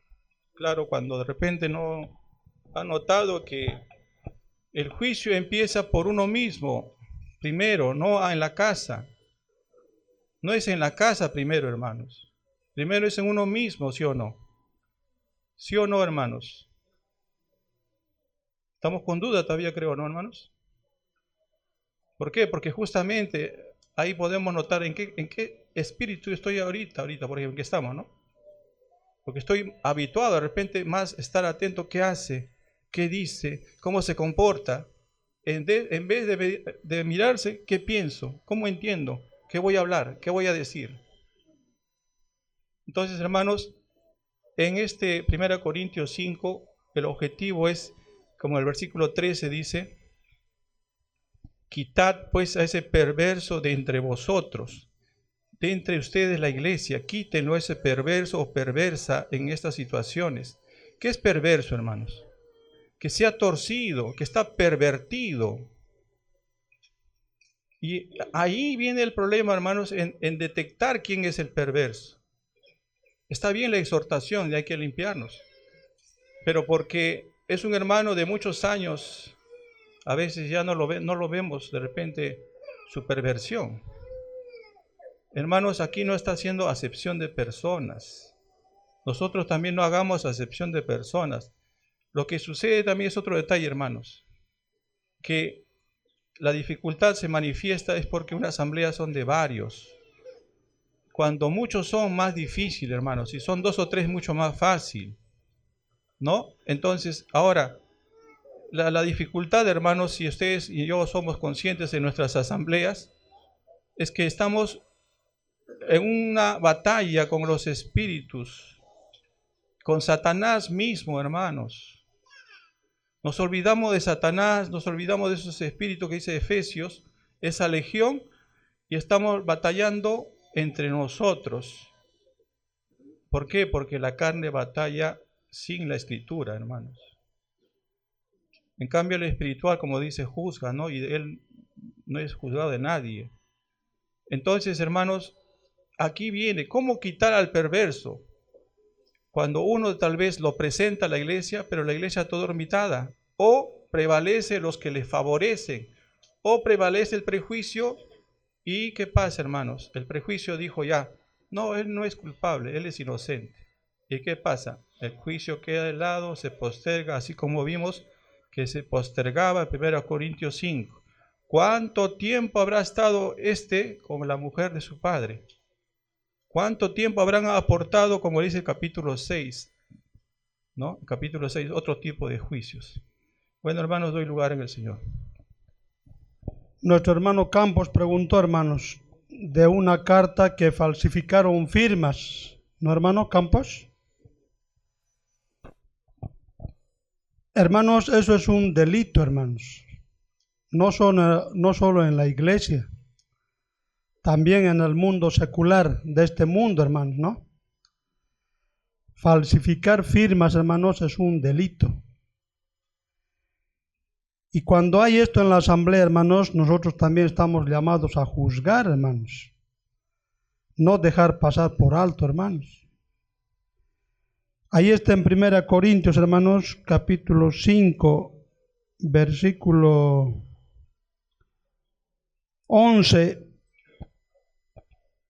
Claro, cuando de repente no ha notado que el juicio empieza por uno mismo, primero, no en la casa. No es en la casa primero, hermanos. Primero es en uno mismo, ¿sí o no? ¿Sí o no, hermanos? Estamos con duda todavía, creo, ¿no, hermanos? ¿Por qué? Porque justamente ahí podemos notar en qué espíritu estoy ahorita, por ejemplo, en qué estamos, ¿no? Porque estoy habituado de repente más estar atento qué hace, qué dice, cómo se comporta, en vez de mirarse qué pienso, cómo entiendo, qué voy a hablar, qué voy a decir. Entonces, hermanos, en este 1 Corintios 5, el objetivo es, como el versículo 13 dice, quitad pues a ese perverso de entre vosotros, de entre ustedes la iglesia, quítenlo ese perverso o perversa en estas situaciones. ¿Qué es perverso, hermanos? Que sea torcido, que está pervertido. Y ahí viene el problema, hermanos, en detectar quién es el perverso. Está bien la exhortación de hay que limpiarnos, pero porque es un hermano de muchos años, a veces ya no lo vemos de repente su perversión. Hermanos, aquí no está haciendo acepción de personas. Nosotros también no hagamos acepción de personas. Lo que sucede también es otro detalle, hermanos, que la dificultad se manifiesta es porque una asamblea son de varios. Cuando muchos son, más difícil, hermanos. Si son 2 o 3, mucho más fácil, ¿no? Entonces, ahora, la dificultad, hermanos, si ustedes y yo somos conscientes de nuestras asambleas, es que estamos en una batalla con los espíritus, con Satanás mismo, hermanos. Nos olvidamos de Satanás, nos olvidamos de esos espíritus que dice Efesios, esa legión, y estamos batallando entre nosotros. ¿Por qué? Porque la carne batalla sin la escritura, hermanos. En cambio, el espiritual, como dice, juzga, ¿no? Y él no es juzgado de nadie. Entonces, hermanos, aquí viene, ¿cómo quitar al perverso? cuando uno tal vez lo presenta a la iglesia, pero la iglesia está dormitada, o prevalece los que le favorecen, o prevalece el prejuicio. ¿Y qué pasa, hermanos? El prejuicio dijo ya, no, él no es culpable, él es inocente. ¿Y qué pasa? El juicio queda de lado, se posterga, así como vimos que se postergaba en 1 Corintios 5. ¿Cuánto tiempo habrá estado con la mujer de su padre? ¿Cuánto tiempo habrán aportado, como dice el capítulo 6? ¿No? El capítulo 6, otro tipo de juicios. Bueno, hermanos, doy lugar en el Señor. Nuestro hermano Campos preguntó, hermanos, de una carta que falsificaron firmas. ¿No, hermano Campos? Hermanos, eso es un delito, hermanos. No solo en la iglesia, también en el mundo secular de este mundo, hermanos, ¿no? Falsificar firmas, hermanos, es un delito. Y cuando hay esto en la asamblea, hermanos, nosotros también estamos llamados a juzgar, hermanos. No dejar pasar por alto, hermanos. Ahí está en 1 Corintios, hermanos, capítulo 5, versículo 11.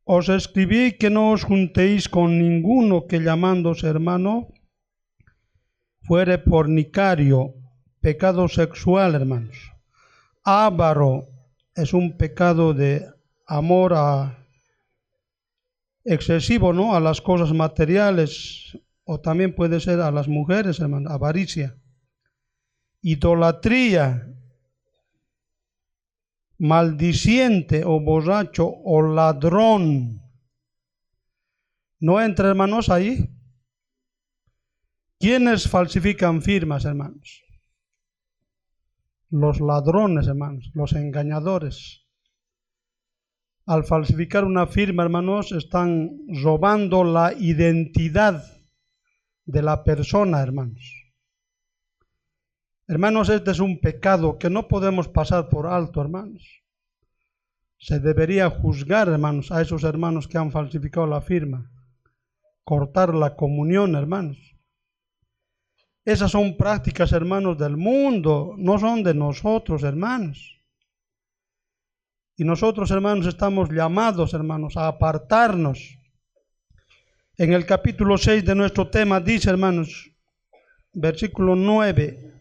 Os escribí que no os juntéis con ninguno que llamándose hermano fuere fornicario, pecado sexual, hermanos. Avaro es un pecado de amor excesivo, ¿no? A las cosas materiales, o también puede ser a las mujeres, hermano, avaricia. Idolatría, maldiciente o borracho o ladrón. ¿No entra, hermanos, ahí? ¿Quiénes falsifican firmas, hermanos? Los ladrones, hermanos, los engañadores. Al falsificar una firma, hermanos, están robando la identidad de la persona, hermanos. Hermanos, este es un pecado que no podemos pasar por alto, hermanos. Se debería juzgar, hermanos, a esos hermanos que han falsificado la firma. Cortar la comunión, hermanos. Esas son prácticas, hermanos, del mundo, no son de nosotros, hermanos. Y nosotros, hermanos, estamos llamados, hermanos, a apartarnos. En el capítulo 6 de nuestro tema dice, hermanos, versículo 9,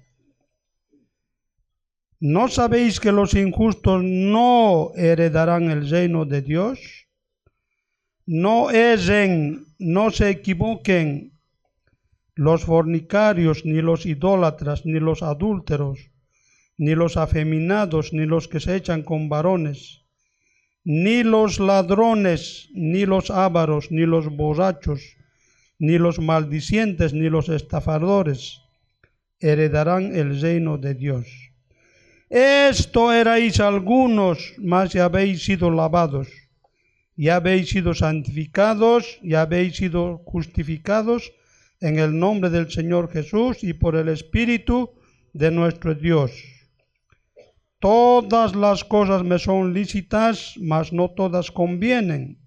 ¿no sabéis que los injustos no heredarán el reino de Dios? No erren, no se equivoquen los fornicarios, ni los idólatras, ni los adúlteros, ni los afeminados, ni los que se echan con varones, ni los ladrones, ni los ávaros, ni los borrachos, ni los maldicientes, ni los estafadores heredarán el reino de Dios. Esto erais algunos, mas ya habéis sido lavados, ya habéis sido santificados, ya habéis sido justificados en el nombre del Señor Jesús y por el Espíritu de nuestro Dios. Todas las cosas me son lícitas, mas no todas convienen.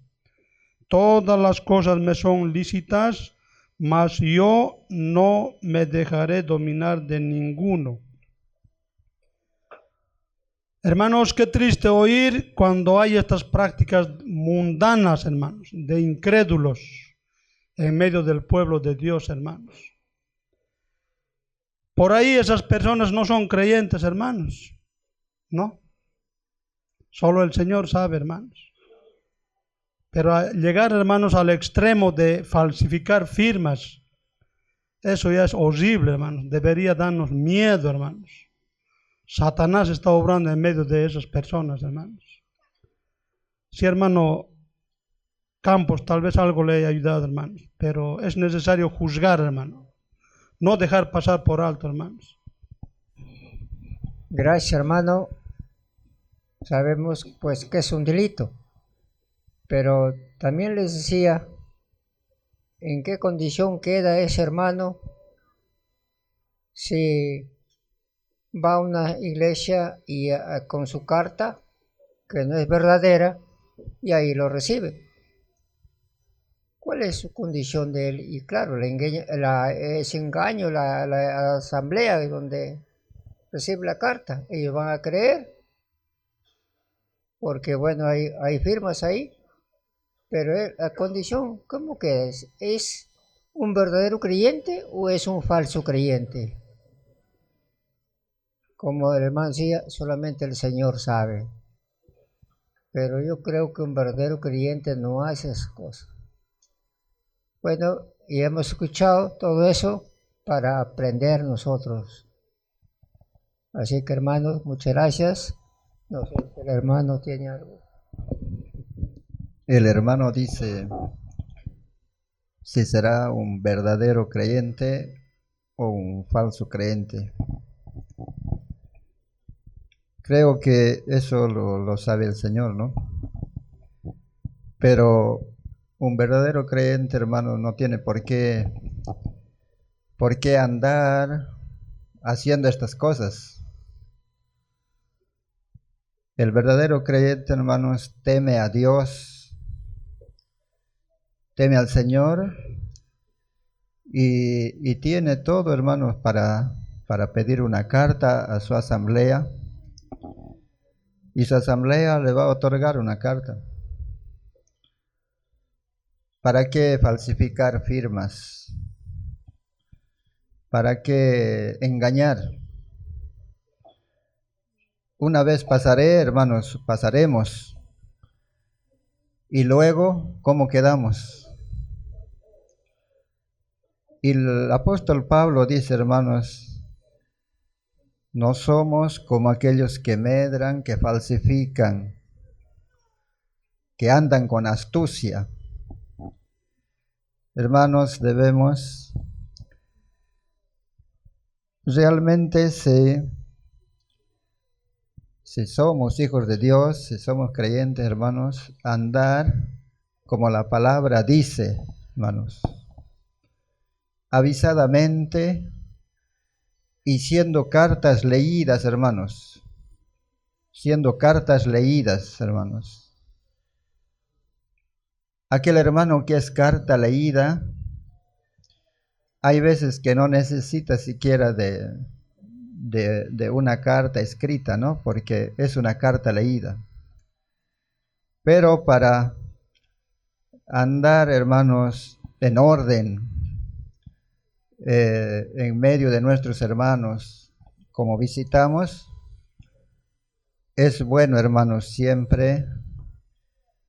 Todas las cosas me son lícitas, mas yo no me dejaré dominar de ninguno. Hermanos, qué triste oír cuando hay estas prácticas mundanas, hermanos, de incrédulos en medio del pueblo de Dios, hermanos. Por ahí esas personas no son creyentes, hermanos, ¿no? Solo el Señor sabe, hermanos. Pero llegar, hermanos, al extremo de falsificar firmas, eso ya es horrible, hermanos. Debería darnos miedo, hermanos. Satanás está obrando en medio de esas personas, hermanos. Sí, hermano Campos, tal vez algo le haya ayudado, hermanos, pero es necesario juzgar, hermano. No dejar pasar por alto, hermanos. Gracias, hermano. Sabemos pues que es un delito, pero también les decía en qué condición queda ese hermano si va a una iglesia y con su carta que no es verdadera y ahí lo recibe. cuál es su condición de él. Y claro, ese engaño, la asamblea donde recibe la carta, ellos van a creer, porque bueno, hay firmas ahí, pero la condición, ¿cómo que es? ¿Es un verdadero creyente o es un falso creyente? Como el hermano decía, solamente el Señor sabe. Pero yo creo que un verdadero creyente no hace esas cosas. Bueno, y hemos escuchado todo eso para aprender nosotros. Así que hermanos, muchas gracias. No sé si el hermano tiene algo. El hermano dice si será un verdadero creyente o un falso creyente. Creo que eso lo sabe el Señor, ¿no? Pero un verdadero creyente, hermano, no tiene por qué andar haciendo estas cosas. El verdadero creyente, hermanos, teme a Dios, teme al Señor y tiene todo, hermanos, para pedir una carta a su asamblea, y su asamblea le va a otorgar una carta. ¿Para qué falsificar firmas? ¿Para qué engañar? Una vez pasaré, hermanos, pasaremos. Y luego, ¿cómo quedamos? Y el apóstol Pablo dice, hermanos, no somos como aquellos que medran, que falsifican, que andan con astucia. Hermanos, debemos realmente, si somos hijos de Dios, si somos creyentes, hermanos, andar como la palabra dice, hermanos, avisadamente y siendo cartas leídas, hermanos, siendo cartas leídas, hermanos. Aquel hermano que es carta leída, hay veces que no necesita siquiera de una carta escrita, ¿no? Porque es una carta leída. Pero para andar, hermanos, en orden, en medio de nuestros hermanos, como visitamos, es bueno, hermanos, siempre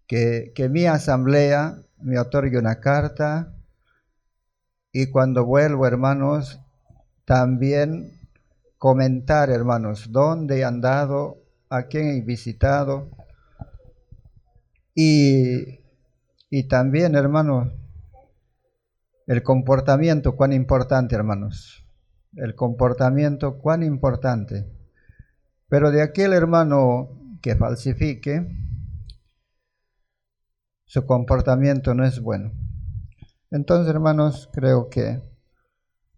que mi asamblea me otorgue una carta, y cuando vuelvo, hermanos, también comentar, hermanos, dónde he andado, a quién he visitado, y también, hermanos, el comportamiento, cuán importante, hermanos, el comportamiento, cuán importante. Pero de aquel hermano que falsifique, su comportamiento no es bueno. Entonces, hermanos, creo que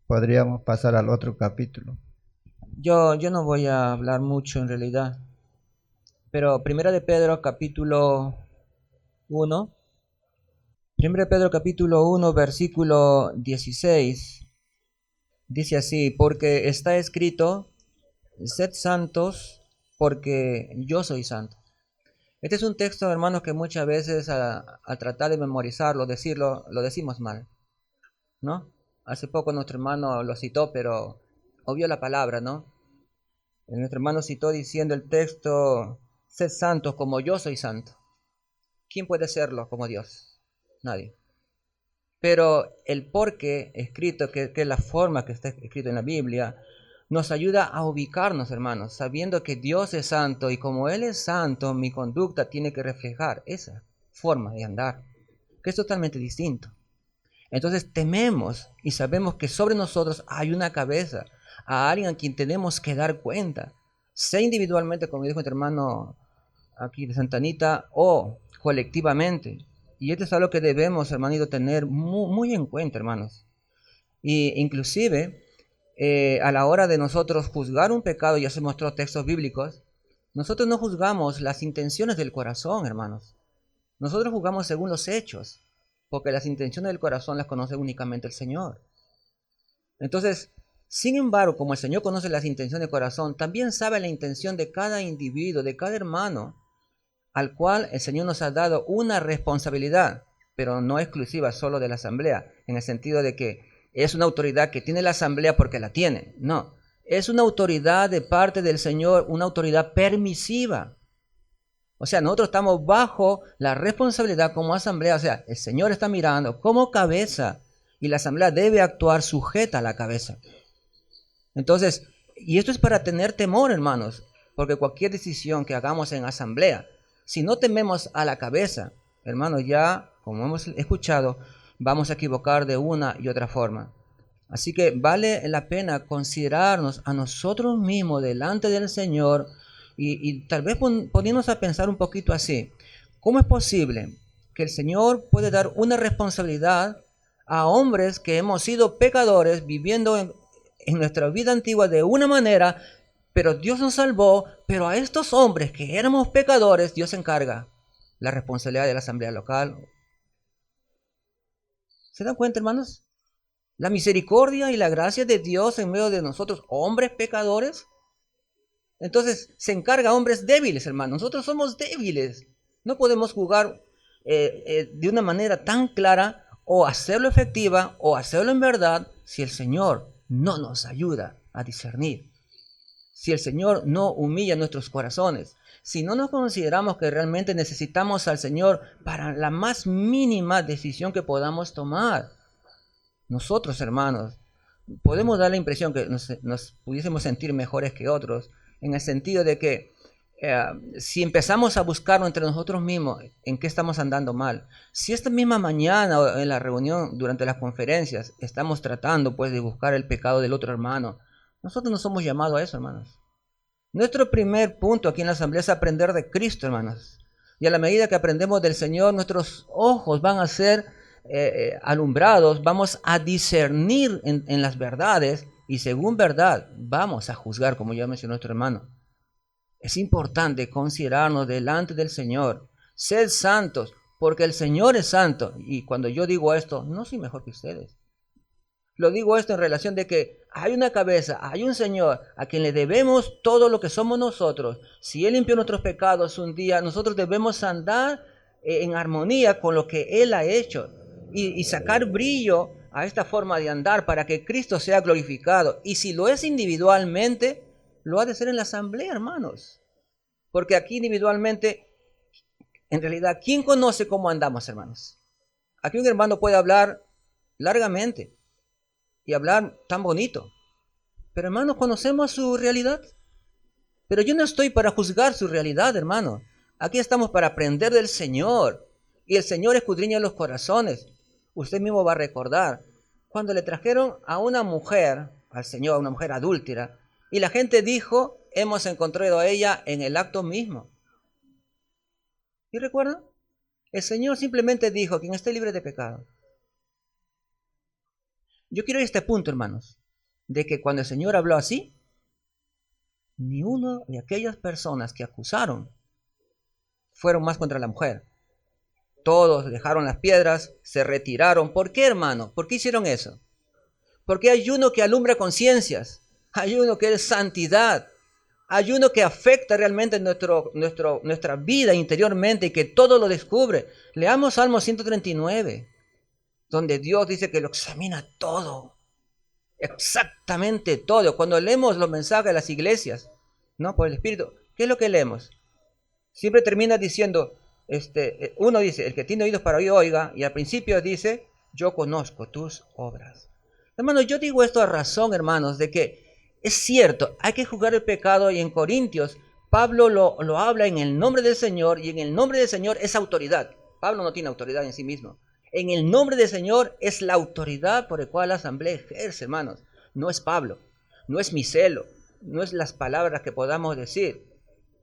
podríamos pasar al otro capítulo. Yo no voy a hablar mucho en realidad, pero Primera de Pedro capítulo 1, versículo 16, dice así: porque está escrito, sed santos porque yo soy santo. Este es un texto, hermanos, que muchas veces al tratar de memorizarlo, decirlo, lo decimos mal, ¿no? Hace poco nuestro hermano lo citó, pero obvió la palabra, ¿no? Nuestro hermano citó diciendo el texto, sed santos como yo soy santo. ¿Quién puede serlo como Dios? Nadie. Pero el por qué escrito, que es la forma que está escrito en la Biblia, nos ayuda a ubicarnos, hermanos, sabiendo que Dios es santo, y como Él es santo, mi conducta tiene que reflejar esa forma de andar, que es totalmente distinto. Entonces tememos y sabemos que sobre nosotros hay una cabeza, a alguien a quien tenemos que dar cuenta, sea individualmente, como dijo nuestro hermano aquí de Santa Anita, o colectivamente. Y esto es algo que debemos, hermanito, tener muy en cuenta, hermanos. Y inclusive, a la hora de nosotros juzgar un pecado, ya se mostró textos bíblicos, nosotros no juzgamos las intenciones del corazón, hermanos. Nosotros juzgamos según los hechos. porque las intenciones del corazón las conoce únicamente el Señor. Entonces, sin embargo, como el Señor conoce las intenciones del corazón, también sabe la intención de cada individuo, de cada hermano, al cual el Señor nos ha dado una responsabilidad, pero no exclusiva solo de la asamblea, en el sentido de que es una autoridad que tiene la asamblea porque la tiene. No, es una autoridad de parte del Señor, una autoridad permisiva. O sea, nosotros estamos bajo la responsabilidad como asamblea. O sea, el Señor está mirando como cabeza y la asamblea debe actuar sujeta a la cabeza. Entonces, y esto es para tener temor, hermanos, porque cualquier decisión que hagamos en asamblea, si no tememos a la cabeza, hermanos, ya, como hemos escuchado, vamos a equivocar de una y otra forma. Así que vale la pena considerarnos a nosotros mismos delante del Señor y tal vez poniéndonos a pensar un poquito así. ¿Cómo es posible que el Señor puede dar una responsabilidad a hombres que hemos sido pecadores viviendo en nuestra vida antigua de una manera, pero Dios nos salvó, pero a estos hombres que éramos pecadores, Dios se encarga la responsabilidad de la asamblea local? ¿Se dan cuenta, hermanos? La misericordia y la gracia de Dios en medio de nosotros, hombres pecadores. Entonces se encarga a hombres débiles, hermanos. Nosotros somos débiles. No podemos jugar de una manera tan clara o hacerlo efectiva o hacerlo en verdad si el Señor no nos ayuda a discernir. Si el Señor no humilla nuestros corazones. Si no nos consideramos que realmente necesitamos al Señor para la más mínima decisión que podamos tomar. Nosotros, hermanos, podemos dar la impresión que nos pudiésemos sentir mejores que otros, en el sentido de que si empezamos a buscarlo entre nosotros mismos, ¿en qué estamos andando mal? Si esta misma mañana o en la reunión, durante las conferencias, estamos tratando pues de buscar el pecado del otro hermano, nosotros no somos llamados a eso, hermanos. Nuestro primer punto aquí en la asamblea es aprender de Cristo, hermanos. Y a la medida que aprendemos del Señor, nuestros ojos van a ser alumbrados, vamos a discernir en las verdades y según verdad vamos a juzgar, como ya mencionó nuestro hermano. Es importante considerarnos delante del Señor, sed santos, porque el Señor es santo. Y cuando yo digo esto, no soy mejor que ustedes. Lo digo esto en relación de que hay una cabeza, hay un Señor a quien le debemos todo lo que somos nosotros. Si Él limpió nuestros pecados un día, nosotros debemos andar en armonía con lo que Él ha hecho y sacar brillo a esta forma de andar para que Cristo sea glorificado. Y si lo es individualmente, lo ha de ser en la asamblea, hermanos. Porque aquí individualmente, en realidad, ¿quién conoce cómo andamos, hermanos? Aquí un hermano puede hablar largamente y hablar tan bonito. Pero, hermanos, ¿conocemos su realidad? Pero yo no estoy para juzgar su realidad, hermano. Aquí estamos para aprender del Señor. Y el Señor escudriña los corazones. Usted mismo va a recordar cuando le trajeron a una mujer, al Señor, a una mujer adúltera, y la gente dijo, hemos encontrado a ella en el acto mismo. ¿Y recuerdan? El Señor simplemente dijo, quien esté libre de pecado. Yo quiero ir a este punto, hermanos, de que cuando el Señor habló así, ni uno de aquellas personas que acusaron fueron más contra la mujer. Todos dejaron las piedras, se retiraron. ¿Por qué, hermano? ¿Por qué hicieron eso? Porque hay uno que alumbra conciencias, hay uno que es santidad, hay uno que afecta realmente nuestra vida interiormente y que todo lo descubre. Leamos Salmo 139, donde Dios dice que lo examina todo, exactamente todo. Cuando leemos los mensajes de las iglesias, ¿no? Por el Espíritu, ¿qué es lo que leemos? Siempre termina diciendo, uno dice, el que tiene oídos para oír, oiga, y al principio dice, yo conozco tus obras. Hermanos, yo digo esto a razón, hermanos, de que es cierto, hay que juzgar el pecado, y en Corintios, Pablo lo habla en el nombre del Señor, y en el nombre del Señor es autoridad. Pablo no tiene autoridad en sí mismo. En el nombre del Señor es la autoridad por la cual la asamblea ejerce, hermanos. No es Pablo, no es mi celo, no es las palabras que podamos decir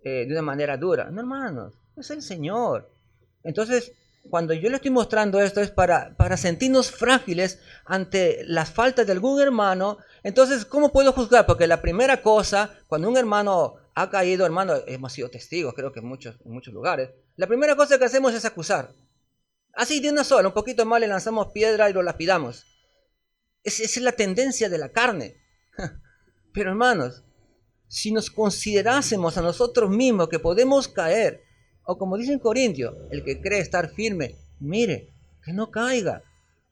de una manera dura. No, hermanos, es el Señor. Entonces, cuando yo le estoy mostrando esto es para sentirnos frágiles ante las faltas de algún hermano. Entonces, ¿cómo puedo juzgar? Porque la primera cosa, cuando un hermano ha caído, hermano, hemos sido testigos, creo que en muchos lugares, la primera cosa que hacemos es acusar. Así de una sola, un poquito más le lanzamos piedra y lo lapidamos. Esa es la tendencia de la carne. Pero hermanos, si nos considerásemos a nosotros mismos que podemos caer, o como dice en Corintios, el que cree estar firme, mire, que no caiga.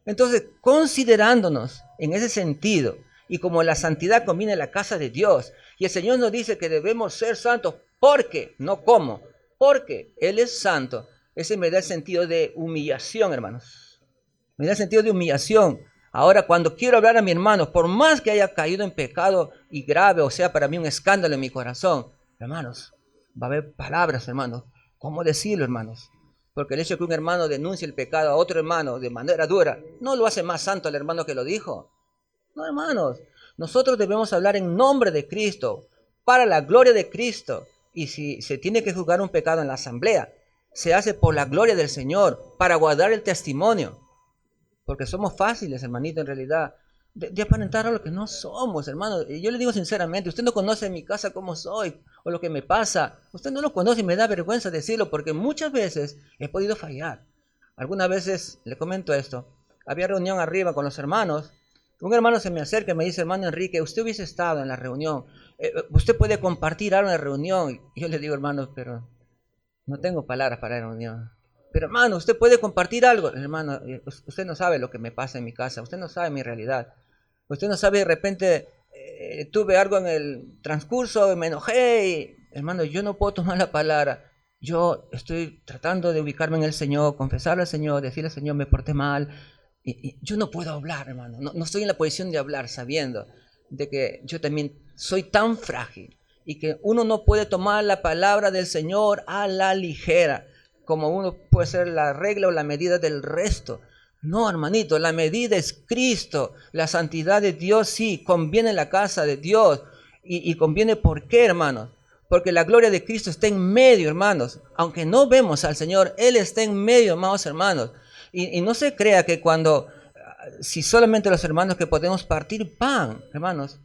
Entonces, considerándonos en ese sentido, y como la santidad conviene en la casa de Dios, y el Señor nos dice que debemos ser santos, porque, no como, porque Él es santo, ese me da el sentido de humillación, hermanos. Me da el sentido de humillación. Ahora, cuando quiero hablar a mi hermano, por más que haya caído en pecado y grave, o sea, para mí un escándalo en mi corazón, hermanos, va a haber palabras, hermanos. ¿Cómo decirlo, hermanos? Porque el hecho de que un hermano denuncie el pecado a otro hermano de manera dura, no lo hace más santo al hermano que lo dijo. No, hermanos, nosotros debemos hablar en nombre de Cristo, para la gloria de Cristo. Y si se tiene que juzgar un pecado en la asamblea, se hace por la gloria del Señor, para guardar el testimonio. Porque somos fáciles, hermanito, en realidad, de aparentar a lo que no somos, hermano. Y yo le digo sinceramente, usted no conoce en mi casa cómo soy o lo que me pasa. Usted no lo conoce y me da vergüenza decirlo porque muchas veces he podido fallar. Algunas veces, le comento esto, había reunión arriba con los hermanos. Un hermano se me acerca y me dice, hermano Enrique, usted hubiese estado en la reunión. Usted puede compartir algo en la reunión. Y yo le digo, hermano, pero no tengo palabras para la reunión. Pero hermano, usted puede compartir algo. Hermano, usted no sabe lo que me pasa en mi casa. Usted no sabe mi realidad. Usted no sabe, de repente tuve algo en el transcurso, me enojé. Y, hermano, yo no puedo tomar la palabra. Yo estoy tratando de ubicarme en el Señor, confesarle al Señor, decirle al Señor, me porté mal. Y yo no puedo hablar, hermano. No estoy en la posición de hablar sabiendo de que yo también soy tan frágil. Y que uno no puede tomar la palabra del Señor a la ligera, como uno puede ser la regla o la medida del resto. No, hermanito, la medida es Cristo. La santidad de Dios sí, conviene en la casa de Dios. Y conviene, ¿por qué, hermanos? Porque la gloria de Cristo está en medio, hermanos. Aunque no vemos al Señor, Él está en medio, amados hermanos. Y no se crea que si solamente los hermanos que podemos partir pan, hermanos,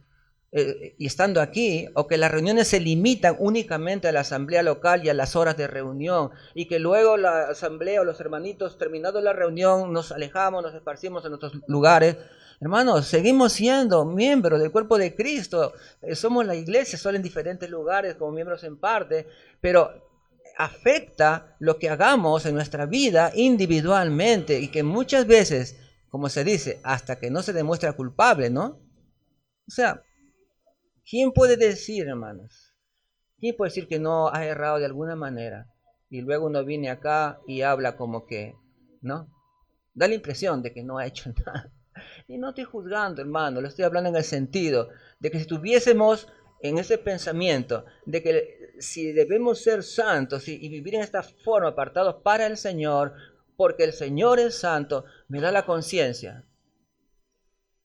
y estando aquí, o que las reuniones se limitan únicamente a la asamblea local y a las horas de reunión, y que luego la asamblea o los hermanitos, terminado la reunión, nos alejamos, nos esparcimos en otros lugares. Hermanos, seguimos siendo miembros del cuerpo de Cristo. Somos la iglesia, solo en diferentes lugares, como miembros en parte, pero afecta lo que hagamos en nuestra vida individualmente, y que muchas veces, como se dice, hasta que no se demuestra culpable, ¿no? O sea, ¿quién puede decir, hermanos? ¿Quién puede decir que no ha errado de alguna manera? Y luego uno viene acá y habla como que, ¿no? Da la impresión de que no ha hecho nada. Y no estoy juzgando, hermano, lo estoy hablando en el sentido de que si estuviésemos en ese pensamiento de que si debemos ser santos y vivir en esta forma, apartados para el Señor, porque el Señor es santo, me da la conciencia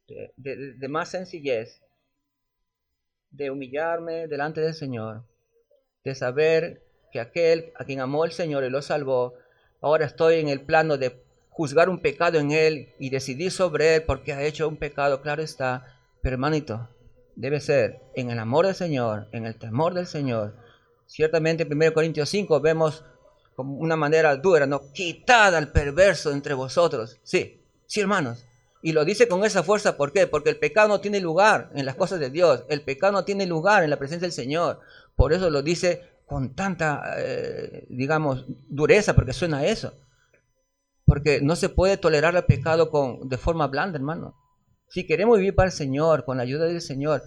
de más sencillez, de humillarme delante del Señor, de saber que aquel a quien amó el Señor y lo salvó, ahora estoy en el plano de juzgar un pecado en él y decidir sobre él porque ha hecho un pecado, claro está, pero hermanito, debe ser en el amor del Señor, en el temor del Señor. Ciertamente en 1 Corintios 5 vemos como una manera dura, ¿no? Quitad al perverso entre vosotros. Sí, hermanos. Y lo dice con esa fuerza, ¿por qué? Porque el pecado no tiene lugar en las cosas de Dios. El pecado no tiene lugar en la presencia del Señor. Por eso lo dice con tanta, digamos, dureza, porque suena a eso. Porque no se puede tolerar el pecado de forma blanda, hermano. Si queremos vivir para el Señor, con la ayuda del Señor,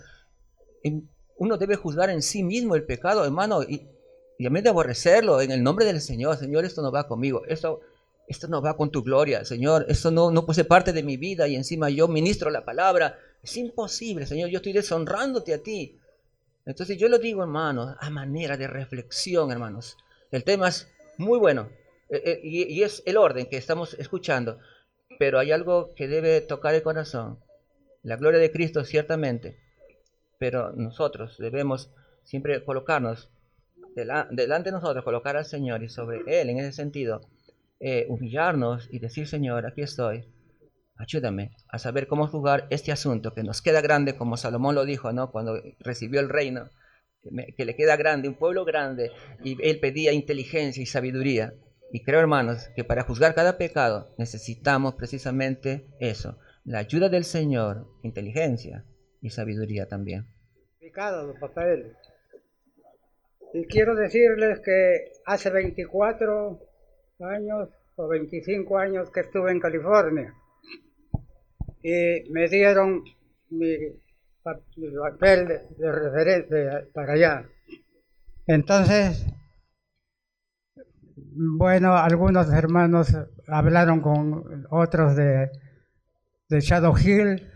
uno debe juzgar en sí mismo el pecado, hermano, y en vez de aborrecerlo, en el nombre del Señor. Señor, esto no va conmigo, esto no va con tu gloria, Señor, esto no puede ser parte de mi vida, y encima yo ministro la palabra. Es imposible, Señor, yo estoy deshonrándote a ti. Entonces yo lo digo, hermanos, a manera de reflexión, hermanos. El tema es muy bueno, y es el orden que estamos escuchando, pero hay algo que debe tocar el corazón. La gloria de Cristo, ciertamente, pero nosotros debemos siempre colocarnos delante de nosotros, colocar al Señor y sobre Él, en ese sentido, humillarnos y decir, Señor, aquí estoy, ayúdame a saber cómo juzgar este asunto que nos queda grande, como Salomón lo dijo, ¿no? Cuando recibió el reino, que le queda grande, un pueblo grande, y él pedía inteligencia y sabiduría. Y creo, hermanos, que para juzgar cada pecado necesitamos precisamente eso, la ayuda del Señor, inteligencia y sabiduría también. Los papeles. Y quiero decirles que hace 24 años o 25 años que estuve en California y me dieron mi papel de referente para allá. Entonces, bueno, algunos hermanos hablaron con otros de Shadow Hill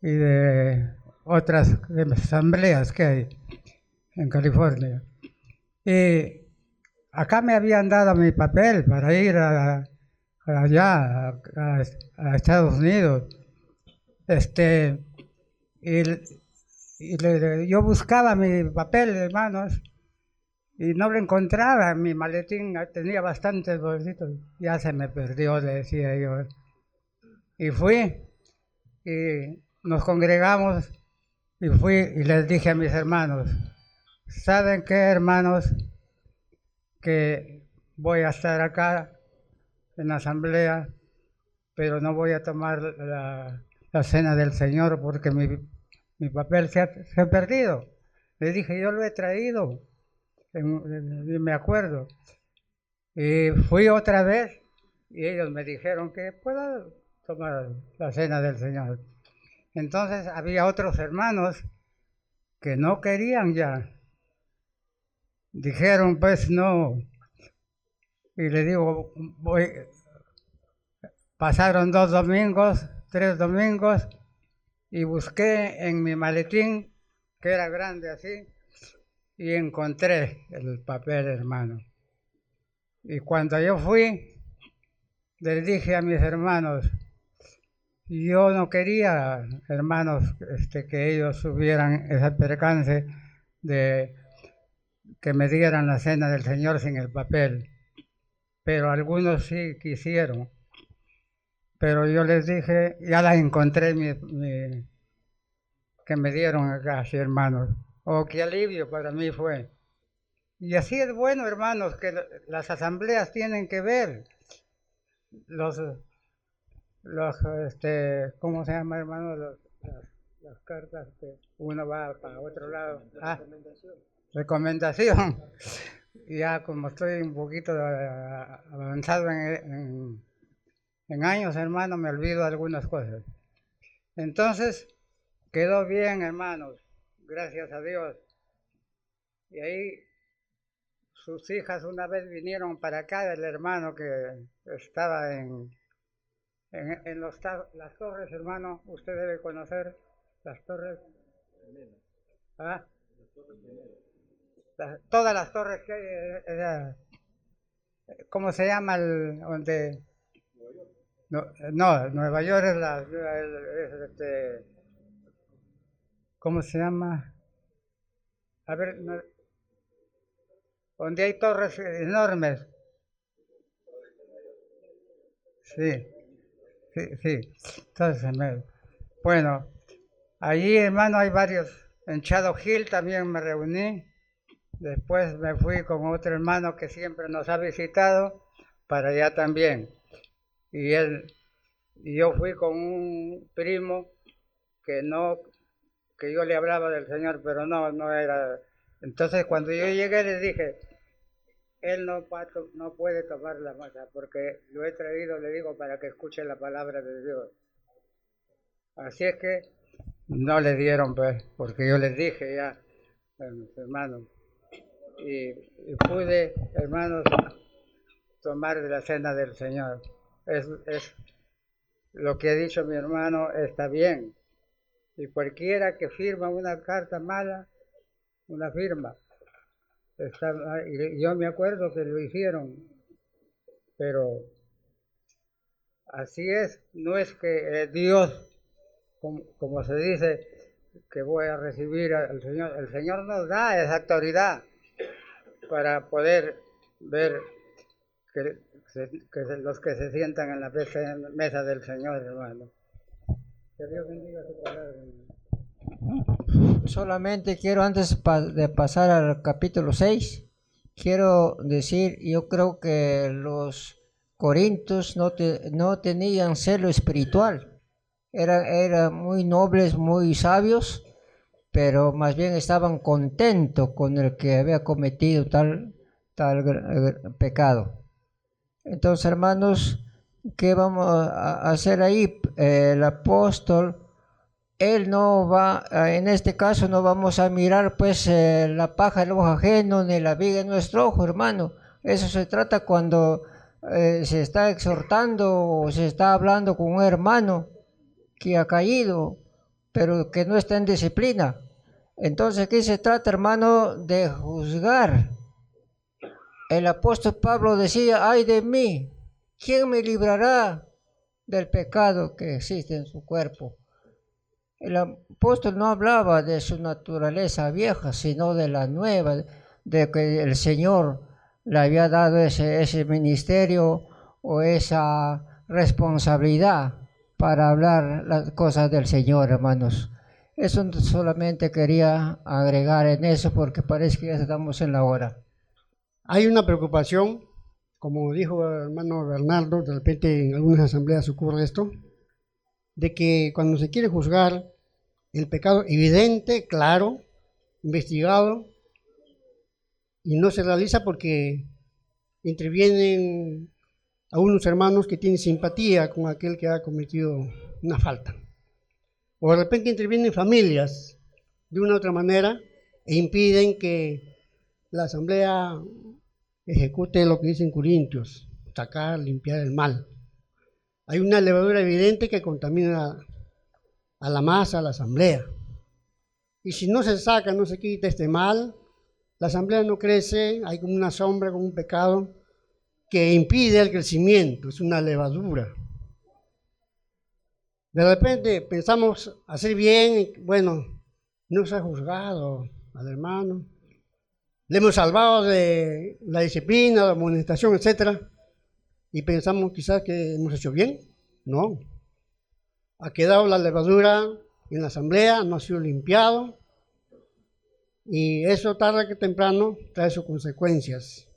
y de otras asambleas que hay en California. Y acá me habían dado mi papel para ir allá a Estados Unidos. Yo buscaba mi papel, hermanos, y no lo encontraba. Mi maletín tenía bastantes bolsitos. Ya se me perdió, le decía yo. Y fui, y nos congregamos, y fui y les dije a mis hermanos, ¿saben qué, hermanos? Que voy a estar acá en la asamblea, pero no voy a tomar la cena del Señor porque mi papel se ha perdido. Les dije, yo lo he traído, me acuerdo. Y fui otra vez y ellos me dijeron que puedo tomar la cena del Señor. Entonces había otros hermanos que no querían ya. Dijeron, pues no. Y le digo, pasaron 2 domingos, 3 domingos, y busqué en mi maletín, que era grande así, y encontré el papel, hermano. Y cuando yo fui, les dije a mis hermanos, yo no quería, hermanos, que ellos tuvieran ese percance de que me dieran la cena del Señor sin el papel, pero algunos sí quisieron. Pero yo les dije, ya la encontré que me dieron acá, sí, hermanos. Oh, qué alivio para mí fue. Y así es bueno, hermanos, que las asambleas tienen que ver ¿cómo se llama, hermano? Las cartas que uno va para otro lado. Recomendación. Ya como estoy un poquito avanzado en años, hermano, me olvido algunas cosas. Entonces, quedó bien, hermanos, gracias a Dios. Y ahí sus hijas una vez vinieron para acá, el hermano que estaba en las torres, hermano, usted debe conocer las torres. ¿Ah? Todas las torres que hay, ¿cómo se llama donde? No, Nueva York es ¿cómo se llama? A ver, donde hay torres enormes. Sí. Entonces, bueno, allí, hermano, hay varios. En Shadow Hill también me reuní. Después me fui con otro hermano que siempre nos ha visitado para allá también. Y yo fui con un primo que yo le hablaba del Señor, pero no era. Entonces cuando yo llegué le dije, él no puede tomar la masa porque lo he traído, le digo, para que escuche la palabra de Dios. Así es que no le dieron, pues, porque yo les dije ya a mis hermanos. Y pude, hermanos, tomar de la cena del Señor. Es lo que ha dicho mi hermano, está bien. Y cualquiera que firma una carta mala, una firma, y yo me acuerdo que lo hicieron, pero así es, no es que Dios, como se dice, que voy a recibir al Señor. El Señor nos da esa autoridad para poder ver que los que se sientan en la mesa del Señor, hermano. Que Dios bendiga su palabra. Solamente quiero, antes de pasar al capítulo 6, quiero decir, yo creo que los corintios no tenían celo espiritual. Eran muy nobles, muy sabios, pero más bien estaban contentos con el que había cometido tal pecado. Entonces, hermanos, ¿qué vamos a hacer ahí? El apóstol, él no va, en este caso no vamos a mirar pues la paja del ojo ajeno ni la viga en nuestro ojo, hermano. Eso se trata cuando se está exhortando o se está hablando con un hermano que ha caído, pero que no está en disciplina. Entonces aquí se trata, hermano, de juzgar. El apóstol Pablo decía, ay de mí, ¿quién me librará del pecado que existe en su cuerpo? El apóstol no hablaba de su naturaleza vieja, sino de la nueva, de que el Señor le había dado ese ministerio o esa responsabilidad para hablar las cosas del Señor, hermanos. Eso solamente quería agregar en eso porque parece que ya estamos en la hora. Hay una preocupación, como dijo el hermano Bernardo, de repente en algunas asambleas ocurre esto, de que cuando se quiere juzgar el pecado evidente, claro, investigado, y no se realiza porque intervienen algunos hermanos que tienen simpatía con aquel que ha cometido una falta. O de repente intervienen familias de una u otra manera e impiden que la asamblea ejecute lo que dicen Corintios, sacar, limpiar el mal. Hay una levadura evidente que contamina a la masa, a la asamblea. Y si no se saca, no se quita este mal, la asamblea no crece, hay como una sombra, como un pecado que impide el crecimiento, es una levadura. De repente pensamos hacer bien, bueno, no se ha juzgado al hermano, le hemos salvado de la disciplina, la amonestación, etc. Y pensamos quizás que hemos hecho bien. No. Ha quedado la levadura en la asamblea, no ha sido limpiado. Y eso tarde que temprano trae sus consecuencias.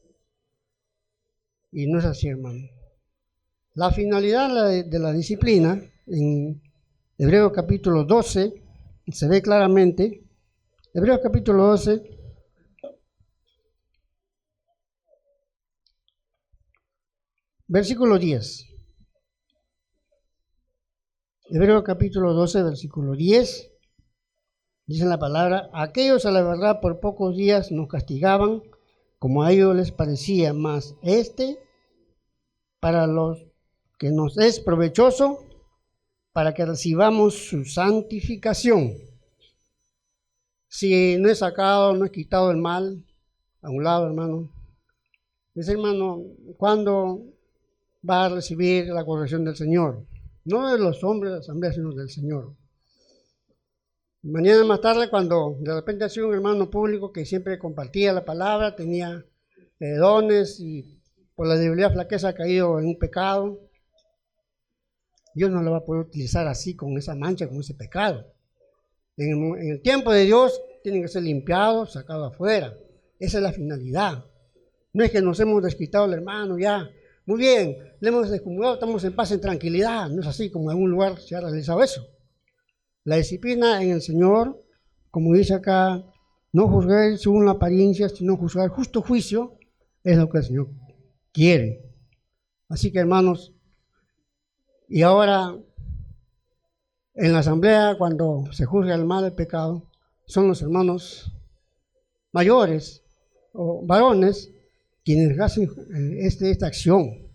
Y no es así, hermano. La finalidad de la disciplina, en Hebreos capítulo 12, se ve claramente. Hebreos capítulo 12, versículo 10. Hebreos capítulo 12, versículo 10. Dice la palabra, aquellos a la verdad por pocos días nos castigaban, como a ellos les parecía, mas para los que nos es provechoso, para que recibamos su santificación. Si no he sacado, no he quitado el mal a un lado, hermano, ese hermano, ¿cuándo va a recibir la corrección del Señor? No de los hombres de la asamblea, sino del Señor. Mañana más tarde, cuando de repente ha sido un hermano público que siempre compartía la palabra, tenía dones y por la debilidad, flaqueza ha caído en un pecado, Dios no lo va a poder utilizar así, con esa mancha, con ese pecado. En el tiempo de Dios tienen que ser limpiados, sacados afuera. Esa es la finalidad. No es que nos hemos desquitado al hermano ya. Muy bien, le hemos descomulgado, estamos en paz, en tranquilidad. No es así como en algún lugar se ha realizado eso. La disciplina en el Señor, como dice acá, no juzgar según la apariencia, sino juzgar justo juicio, es lo que el Señor quiere. Así que, hermanos, y ahora en la asamblea, cuando se juzga el mal, el pecado, son los hermanos mayores o varones quienes hacen esta acción.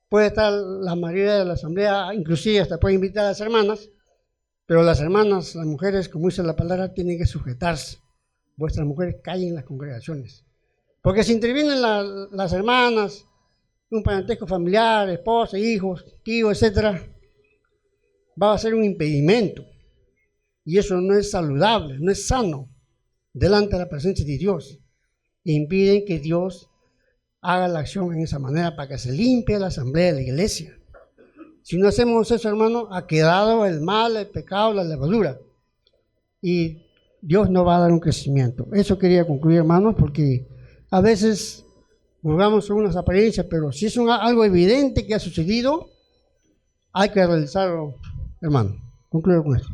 Puede estar la mayoría de la asamblea, inclusive hasta puede invitar a las hermanas, pero las hermanas, las mujeres, como dice la palabra, tienen que sujetarse. Vuestras mujeres callen en las congregaciones. Porque si intervienen las hermanas, un parentesco familiar, esposa, hijos, tíos, etc., va a ser un impedimento. Y eso no es saludable, no es sano delante de la presencia de Dios. E impiden que Dios haga la acción en esa manera para que se limpie la asamblea de la iglesia. Si no hacemos eso, hermano, ha quedado el mal, el pecado, la levadura. Y Dios no va a dar un crecimiento. Eso quería concluir, hermanos, porque a veces juzgamos unas apariencias, pero si es algo evidente que ha sucedido, hay que realizarlo, hermano. Concluyo con esto.